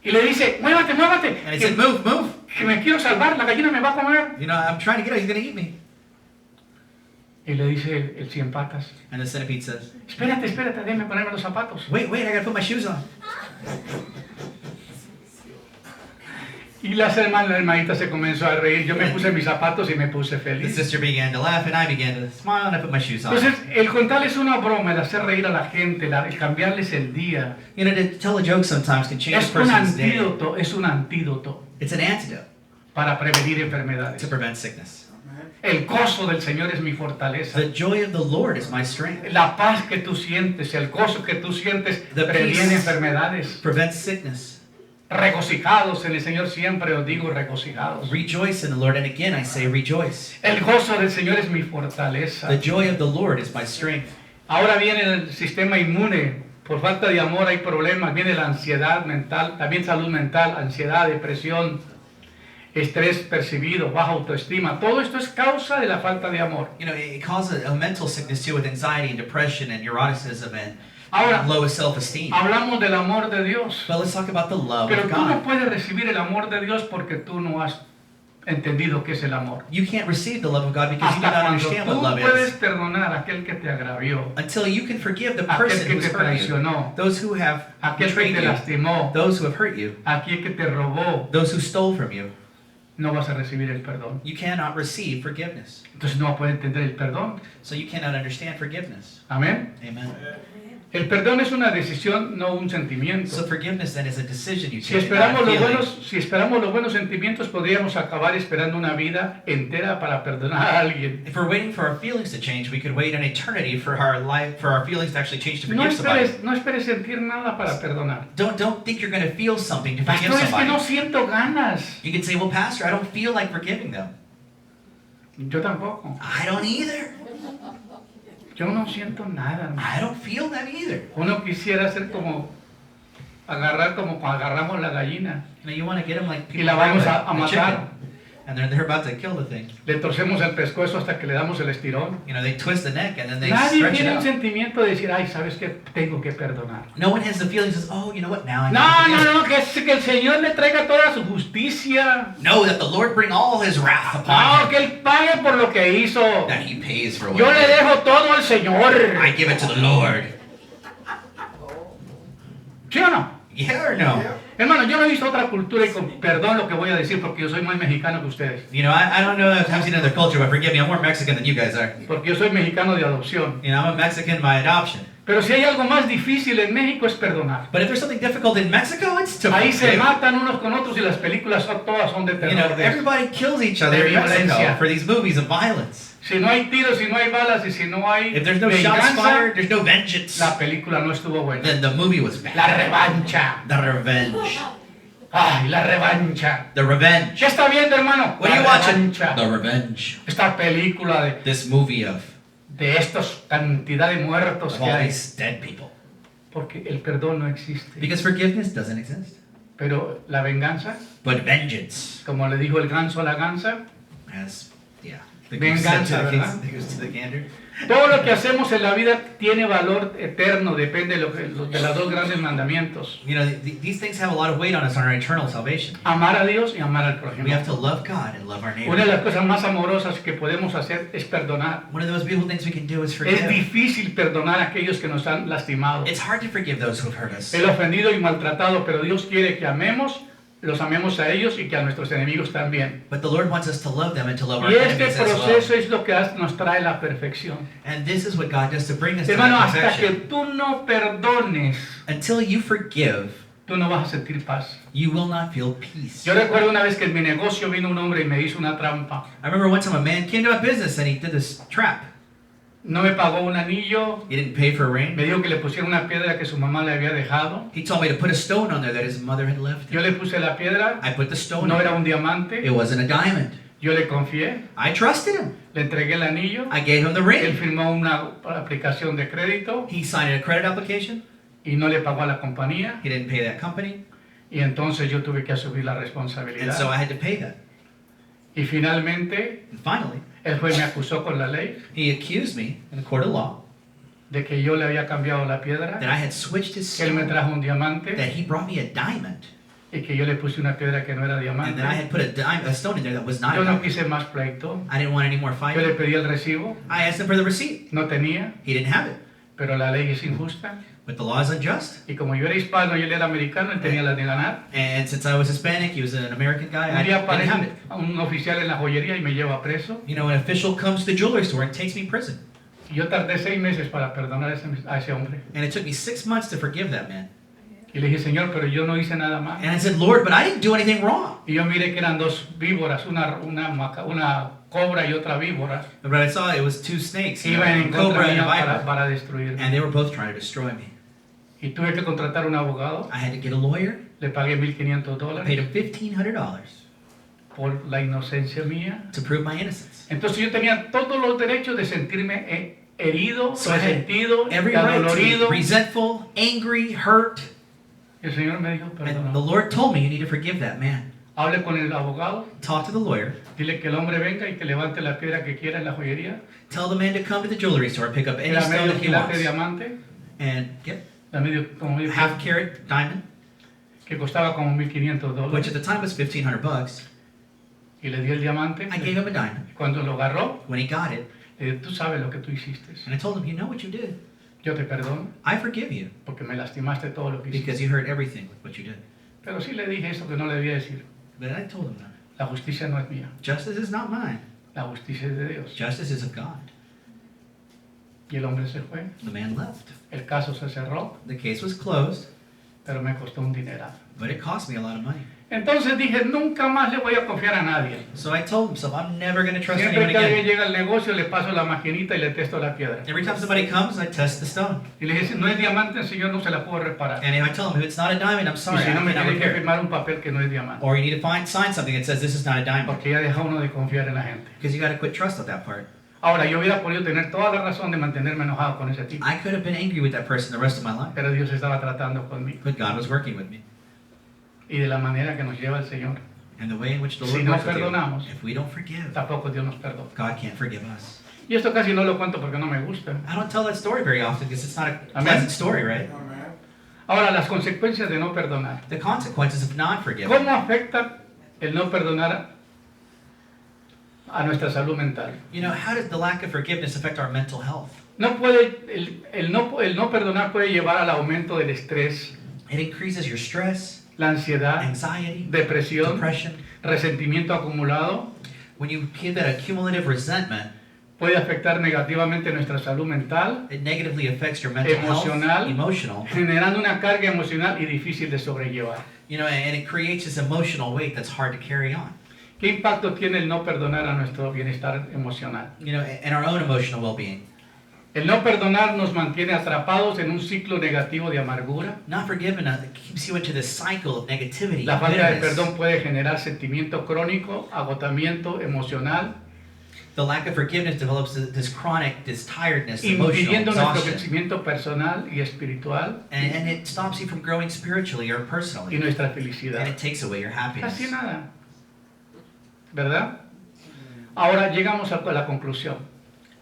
Y le dice, muévate, muévate. And he said, move, move. Que me quiero salvar, la gallina me va a comer. You know, I'm trying to get out, he's going to eat me. Y le dice el 100 patas, And the centipede says, espérate, déjame ponerme los zapatos. wait, I gotta put my shoes on. Y la hermanita se comenzó a reír. Yo me puse mis zapatos y me puse The feliz. sister began to laugh, and I began to smile, and I put my shoes on. Entonces, el contarles una broma, el hacer reír a la gente, el cambiarles el día, You know, to tell a joke sometimes can change a es un person's day. es un antídoto It's an antidote para prevenir to enfermedades. prevent sickness. El gozo del Señor es mi fortaleza. The joy of the Lord is my strength. La paz que tú sientes, el gozo que tú sientes, The previene peace. enfermedades. Prevents sickness. Regocijados en el Señor, siempre os digo regocijados. Rejoice in the Lord, and again I say rejoice. El gozo del Señor es mi fortaleza. The joy of the Lord is my strength. Ahora viene el sistema inmune. Por falta de amor hay problemas. Viene la ansiedad mental, también salud mental, ansiedad, depresión, estrés percibido, baja autoestima. Todo esto es causa de la falta de amor. You know, it causes a mental sickness too with anxiety and depression and neuroticism and Ahora, low self-esteem. hablamos del amor de Dios. But let's talk about the love Pero of tú no God. puedes recibir el amor de Dios porque tú no has entendido qué es el amor. You can't receive the love of God because you do Hasta not cuando understand what tú love puedes is. perdonar a aquel que te agravió, Until you can forgive the aquel person que who's te hurt you, traicionó, those who have aquel que betrayed te you, lastimó, those who have hurt you, aquel que te robó, those who stole from you, no vas a recibir el perdón. you cannot receive forgiveness. Entonces no vas a poder entender el perdón. So you cannot understand forgiveness. Amén. Amen. El perdón es una decisión, no un sentimiento. So forgiveness then is a decision you Si take, not a feeling. si esperamos los buenos sentimientos, podríamos acabar esperando una vida entera para perdonar a alguien. If we're waiting for our feelings to change, we could wait an eternity for our life, for our feelings to actually change to No forgive somebody. no esperes sentir nada para perdonar. Don't think you're going to feel something to forgive Pastor, es que no somebody. siento ganas. You can say, well, Pastor, I don't feel like forgiving them. Yo tampoco. I don't either. Yo no siento nada, hermano. I don't feel that either. Uno quisiera hacer agarrar como cuando agarramos la gallina You know, you want to get them like y people la grab vamos a a matar. chicken, and they're about to kill the thing. Le torcemos el pescuezo hasta que le damos el estirón. You know, they twist the neck and then they Nadie stretch it tiene un out. sentimiento de decir, ay, ¿sabes qué? Tengo que perdonar. No one has the feeling says, oh, you know what, now I No, need to no, forgive. no, que el Señor le traiga toda su justicia. No, that the Lord bring all his wrath No, upon him. que Él pague por lo que hizo. That he pays for what Yo he le did. dejo todo al Señor. I give it to the Lord. ¿Sí o no? Yeah or no? Hermano, yo no he visto otra cultura y con perdón lo que voy a decir porque yo soy más mexicano que ustedes. You know, I don't know if I've seen another culture, but forgive me, I'm more Mexican than you guys are. Porque yo soy mexicano de adopción. You know, I'm a Mexican by adoption. Pero si hay algo más difícil en México es perdonar. But if there's something difficult in Mexico, it's to Ahí se forgive. matan unos con otros y las películas todas son de You know, terror. everybody kills each other in de Mexico violencia. for these movies of violence. Si no hay tiros, si no hay balas y si no hay If there's no shots venganza, fired, there's no vengeance. la película no estuvo buena. Then the movie was bad. La revancha. The revenge. Ay, la revancha. The revenge. ¿Qué está viendo, hermano? What are you La watching? revancha. The revenge. Esta película This movie of de estos cantidad de muertos que all hay. these dead people. Porque el perdón no existe. Because forgiveness doesn't exist. Pero la venganza, But vengeance como le dijo el ganso a la gansa, has, yeah. Venganza, The ¿verdad? goose to the gander. todo lo que hacemos en la vida tiene valor eterno, depende de, de los dos grandes mandamientos. You know, these things have a lot of weight on us on our eternal salvation. Amar a Dios y amar al We prójimo. have to love God and love our Una de neighbor. las cosas más amorosas que podemos hacer es perdonar. One of the most beautiful things we can do is Es forgive. difícil perdonar a aquellos que nos han lastimado. It's hard to forgive those who have hurt us. El ofendido y maltratado, pero Dios quiere que los amemos a ellos y que a nuestros enemigos también. But the Lord wants us to love them and to love our Y este enemies as proceso well. es lo que nos trae la perfección. And this is what God does to bring us to Hermano, that hasta que perfection. tú no perdones, Until you forgive, tú no vas a sentir paz. you will not feel peace. Yo recuerdo una vez que en mi negocio vino un hombre y me hizo una trampa. I remember one time a man came to my business and he did this trap. No me pagó un anillo, He didn't pay for a me ring. dijo que le pusiera una piedra que su mamá le había dejado. He told me to put a stone on there that his mother had left. Yo le puse la piedra, I put the stone no on era it. un diamante. It wasn't a diamond. Yo le confié, I trusted him. le entregué el anillo. I gave him the Él ring. firmó una aplicación de crédito He signed a credit application. y no le pagó a la compañía. He didn't pay that company. Y entonces yo tuve que asumir la And so responsabilidad. I had to pay that. Y finalmente, And finally, el juez me acusó con la ley he accused me in a court of law de que yo le había cambiado la piedra, that I had switched his que él me stone, trajo un diamante that he brought me a diamond, y que yo le puse una piedra que no era and diamante. then I had put a stone in there that was not a Yo no diamond. quise más pleito. I didn't want any more Yo fight. le pedí el recibo, I asked him for the receipt. no tenía, He didn't have it. pero la ley es injusta. But the law is unjust. Y como yo era hispano y él era americano, él tenía la de ganar. And since I was Hispanic, he was an American guy, I Un día didn't have aparece it. un oficial en la joyería y me lleva preso. You know, an official comes to the jewelry store and takes me to prison. Y yo tardé 6 meses para perdonar a ese hombre. And it took me 6 months to forgive that man. Y le dije, Señor, pero yo no hice nada más. And I said, Lord, but I didn't do anything wrong. Y yo miré que eran 2 víboras, una cobra y otra víbora. But I saw it was 2 snakes, Iban a en cobra contra and a mía viper. para destruirme. And they were both trying to destroy me. Y tuve que contratar un abogado. I had to get a lawyer. Le pagué I paid $1,500 him $1,500 por la inocencia mía. to prove my innocence. Entonces yo tenía todos los derechos de sentirme herido, So I had resentido, every right to adolorido. be resentful, angry, hurt. Y el Señor me dijo, And the perdona. Lord told me, you need to forgive that man. Hable con el abogado, Talk to the lawyer. dile que el hombre venga y que levante la piedra que quiera en la joyería. Tell the man to come to the jewelry store and pick up any Era stone medio that he quilate de wants. diamante, And get como medio half carat diamond, que costaba como which $1,500. at the time was $1,500. Y le di el diamante. I gave him a diamond. Cuando lo agarró, When he got it, le dije, tú sabes lo que tú hiciste. and I told him, you know what you did. Yo te perdono I forgive you porque me lastimaste todo lo que hiciste. because you hurt everything with what you did. Pero sí le dije eso que no le debía decir. But I told him that. La justicia no es mía, Justice is not mine. la justicia es de Dios. Justice is of God. Y el hombre se fue. The man left. El caso se cerró, The case was closed, pero me costó un dineral. but it cost me a lot of money. Entonces dije, nunca más le voy a confiar a nadie. So I told himself, I'm never going to trust Siempre anyone que alguien again. llega al negocio, le paso la maquinita y le testo la piedra. Every time somebody comes, I test the stone. Y le dije, si no es diamante, el Señor no se la puedo reparar. And I tell him, if it's not a diamond, I'm Y sorry, si I no, me cannot tiene que repair it. firmar un papel que no es diamante. Or you need to sign something that says this is not a diamond. Porque ya deja uno de confiar en la gente. Because you got to quit trust with that part. Ahora, yo hubiera podido tener toda la razón de mantenerme enojado con ese tipo. I could have been angry with that person the rest of my life. Pero Dios estaba tratando conmigo. But God was working with me. Y de la manera que nos lleva el Señor, And the way in which the Si Lord no works with you, perdonamos, if we don't forgive, tampoco Dios nos perdona. God can't forgive us. Y esto casi no lo cuento porque no me gusta. I don't tell that story very often because it's not a Amen. pleasant story, right? Ahora, las consecuencias de no perdonar. The consequences of not forgiving. ¿Cómo afecta el no perdonar a nuestra salud mental? You know, how does the lack of forgiveness affect our mental health? No puede, el no perdonar puede llevar al aumento del estrés, It increases your stress, la ansiedad, anxiety, depresión, depression. resentimiento acumulado. When you give that accumulative resentment, Puede afectar negativamente nuestra salud mental, it negatively affects your mental Emocional. health, emotional. generando una carga emocional y difícil de sobrellevar. You know, and it creates this emotional weight that's hard to carry on. ¿Qué impacto tiene el no perdonar a nuestro bienestar emocional? You know, and our own emotional well-being. El no perdonar nos mantiene atrapados en un ciclo negativo de amargura. Not forgiving keeps you into this cycle of negativity. La and falta de bitterness. perdón puede generar sentimiento crónico, agotamiento emocional, The lack of forgiveness develops this chronic, this tiredness, emotional impidiendo nuestro exhaustion. crecimiento personal y espiritual And it stops you from growing spiritually or y personally. nuestra And felicidad. it takes away your happiness. Así nada. ¿Verdad? Ahora llegamos a la conclusión.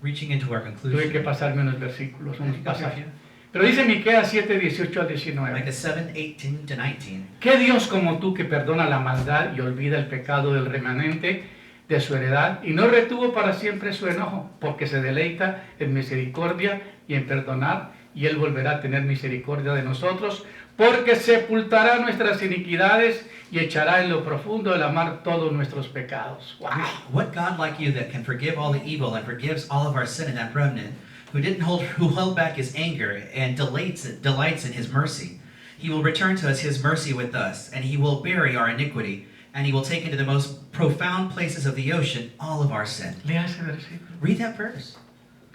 Reaching into our Tuve que conclusion. pasarme unos versículos, unos pasajes. Pero dice Miqueas 7, 18 al 19. Micah 7, 18 to 19. ¿Qué Dios como tú que perdona la maldad y olvida el pecado del remanente de su heredad y no retuvo para siempre su enojo, porque se deleita en misericordia y en perdonar, y Él volverá a tener misericordia de nosotros, porque sepultará nuestras iniquidades y echará en lo profundo del mar todos nuestros pecados? ¡Wow! What God like you that can forgive all the evil and forgives all of our sin in that remnant, who held back his anger and delights in his mercy. He will return to us his mercy with us, and he will bury our iniquity, and he will take into the most profound places of the ocean all of our sin. Lea ese versículo. Read that verse.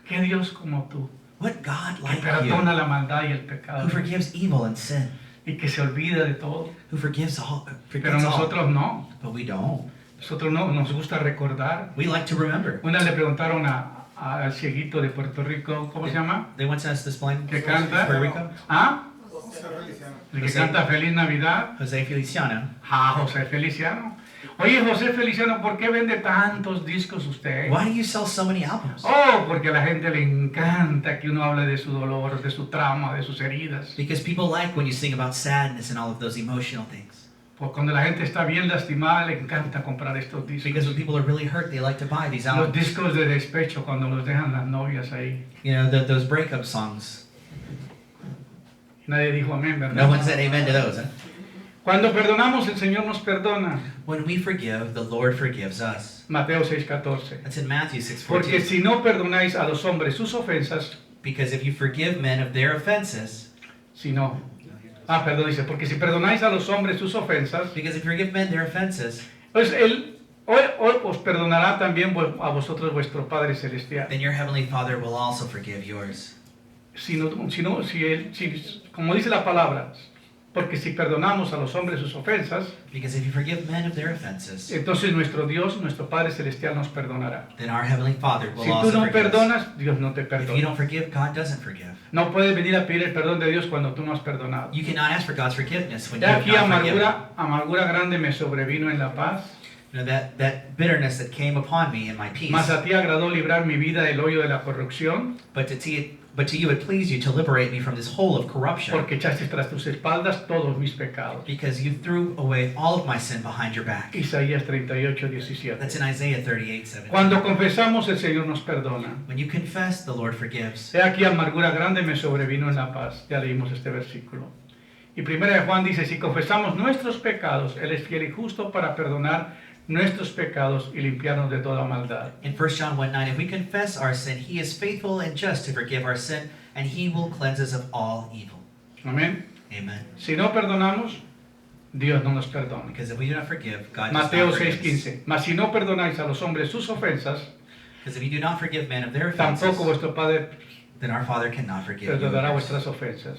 ¿Qué Dios como tú What God que like perdona you, la maldad y el pecado who forgives evil and sin, y que se olvida de todo? who forgives all, Pero forgets all, nosotros no. but we don't. Nosotros no, nos gusta recordar. We like to remember. Una le preguntaron al cieguito de Puerto Rico, ¿cómo se llama? They once asked this blind Que canta. Puerto Rico, ¿Ah? José Feliciano. El que José. canta Feliz Navidad. Jose Feliciano. Ah, José Feliciano. Oye, José Feliciano, ¿por qué vende tantos discos usted? Why do you sell so many albums? Oh, porque a la gente le encanta que uno hable de su dolor, de su trauma, de sus heridas. Because people like when you sing about sadness and all of those emotional things. Pues cuando la gente está bien lastimada, le encanta comprar estos discos. Because when people are really hurt, they like to buy these Los albums. discos de despecho cuando los dejan las novias ahí. You know, those breakup songs. Nadie dijo amén, No ¿verdad? one said amen to those. Huh? Cuando perdonamos, el Señor nos perdona. When we forgive, the Lord forgives us. Mateo 6:14. That's in Matthew Porque 6:14. si no perdonáis a los hombres sus ofensas, Because if you forgive men of their offenses, perdón, dice, porque si perdonáis a los hombres sus ofensas, because if you forgive men their offenses, pues Él hoy os perdonará también a vosotros vuestro Padre Celestial. then your heavenly Father will also forgive yours. Como dice la palabra, porque si perdonamos a los hombres sus ofensas, Because if you forgive men of their offenses, entonces nuestro Dios, nuestro Padre Celestial nos perdonará. then our heavenly Father will Si tú also no forgive us. perdonas, Dios no te If you perdona. don't forgive, God doesn't forgive. No puedes venir a pedir el perdón de Dios cuando tú no has perdonado. You cannot ask for God's forgiveness when you Ya have aquí not forgiven. amargura grande me sobrevino en la paz, You know, that bitterness that came upon me in my peace. mas a ti agradó librar mi vida del hoyo de la corrupción, But to you it pleased you to liberate me from this hole of corruption. porque echaste tras tus espaldas todos mis pecados. Because you threw away all of my sin behind your back. Isaías 38:17. That's in Isaiah 38:17. Cuando confesamos, el Señor nos perdona. When you confess, the Lord forgives. He aquí amargura grande me sobrevino en la paz. Ya leímos este versículo. Y primera de Juan dice, si confesamos nuestros pecados, Él es fiel y justo para perdonar nuestros pecados y limpiarnos de toda maldad. In 1 John 1:9, if we confess our sin, He is faithful and just to forgive our sin, and He will cleanse us of all evil. Amén. Amen. Si no perdonamos, Dios no nos perdona. Because if we do not forgive, God does Mateo not forgive us. 6:15. Mas si no perdonáis a los hombres sus ofensas, Because if you do not forgive men of their tampoco offenses, vuestro Padre then our Father cannot forgive perdonará you. vuestras ofensas.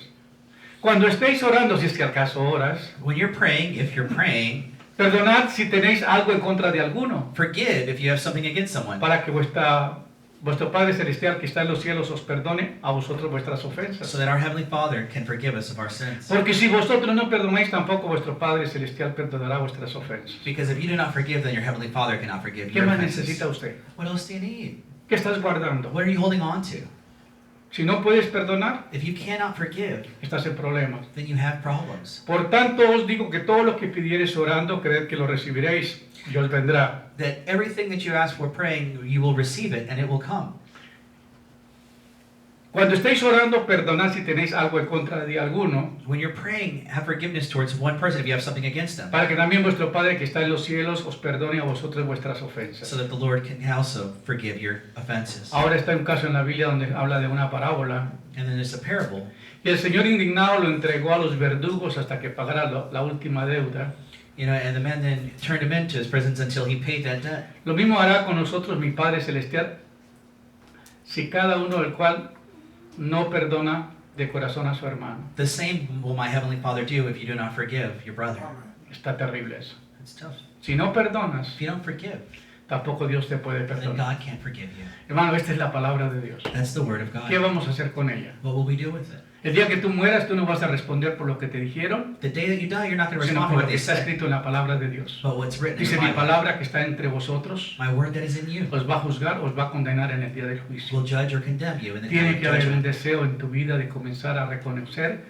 Cuando estéis orando, si es que acaso oras, When you're praying, if you're praying, perdonad si tenéis algo en contra de alguno, forgive if you have something against someone. para que vuestro Padre Celestial que está en los cielos os perdone a vosotros vuestras ofensas. So that our Heavenly Father can forgive us of our sins. Porque si vosotros no perdonáis, tampoco vuestro Padre Celestial perdonará vuestras ofensas. Because if you do not forgive, then your Heavenly Father cannot forgive ¿Qué your más offenses. necesita usted? What else do you need? ¿Qué estás guardando? What are you holding on to? Si no puedes perdonar, If you cannot forgive, estás en problemas. then you have problems. Por tanto os digo que todo lo que pidiereis orando, creed que lo recibiréis y os vendrá. That everything that you ask for praying, you will receive it and it will come. Cuando estéis orando, perdonad si tenéis algo en contra de alguno, When you're praying, have forgiveness towards one person if you have something against them, para que también vuestro Padre que está en los cielos os perdone a vosotros vuestras ofensas. so that the Lord can also forgive your offenses. Ahora está un caso en la Biblia donde habla de una parábola. And then there's a parable. Y el Señor indignado lo entregó a los verdugos hasta que pagara la última deuda. You know, and the man then turned him into his prisons until he paid that debt. Lo mismo hará con nosotros mi Padre Celestial, si cada uno del cual no perdona de corazón a su hermano. The same will my Heavenly Father do if you do not forgive your brother. Está terrible eso. It's tough. Si no perdonas, If you don't forgive, tampoco Dios te puede then perdonar. God can't forgive you. Hermano, esta es la palabra de Dios. That's the word of God. ¿Qué vamos a hacer con ella? What will we do with it? El día que tú mueras, tú no vas a responder por lo que te dijeron, The day that you die, you're not going to sino respond por for lo what que they está said, escrito en la palabra de Dios. but what's written in Dice the mi Bible. palabra que está entre vosotros, My word that is in you os va a juzgar, os va a condenar en el día del juicio. will judge or condemn you in the day Tiene of que haber un judgment. deseo en tu vida de comenzar a reconocer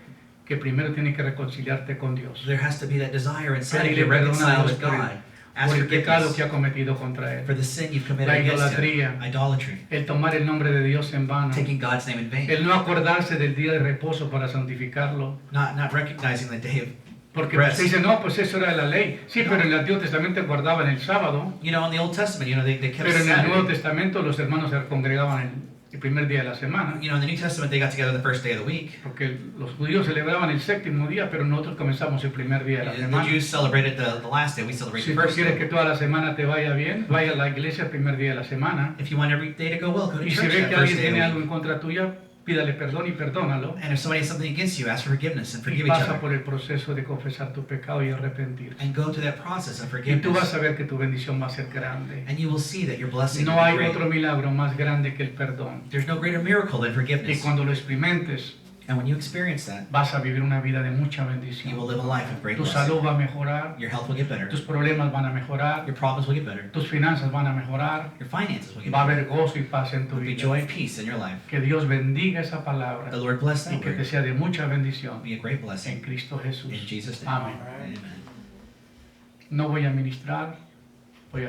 que primero tienes que reconciliarte con Dios There has to be that desire inside of Pedirle you to perdón a reconcile Dios with por God. Ask por el pecado forgiveness que ha cometido contra for Él. the sin you've committed La against idolatría. Him. Idolatry. El tomar el nombre de Dios en vano. Taking God's name in vain. El no acordarse del día de reposo para santificarlo. Not recognizing the day of Porque rest. usted dice, no, pues eso era de la ley. Sí, pero en el Antiguo Testamento guardaban el sábado. You know, in the Old Testament, they kept Pero en el Nuevo Saturday. Testamento los hermanos se congregaban el primer día de la semana. You know, in the New Testament, they got together the first day of the week. Porque los judíos celebraban el séptimo día, pero nosotros comenzamos el primer día de la The semana. Jews celebrated the last day. We celebrate Si the tú first quieres day. que toda la semana te vaya bien, vaya a la iglesia el primer día de la semana. If you want every day to go well, go to Y si church ve that que first alguien day of tiene the algo week. en contra tuya, pídale perdón y perdónalo. And if somebody has something against you, ask for forgiveness and Y forgive each pasa other. por el proceso de confesar tu pecado y arrepentirse. And go through that process of Y tú vas forgiveness. a ver que tu bendición va a ser grande. And you will see that your blessing No will be hay great. otro milagro más grande que el perdón. There's no greater miracle than Y forgiveness. cuando lo experimentes, And when you experience that, vas a vivir una vida de mucha you will bendición. live a life of great Tu blessing. salud va a mejorar, Your health will get better. tus problemas van a mejorar, Your problems will get better. tus finanzas van a mejorar, Your finances will get va a better. haber gozo y paz en tu There will be vida. joy and peace in your life. Que Dios bendiga esa palabra The Lord bless y that que te word. sea de mucha bendición Be a great en blessing. Cristo Jesús. In Jesus' name. Amén. Amen. no voy a ministrar, voy a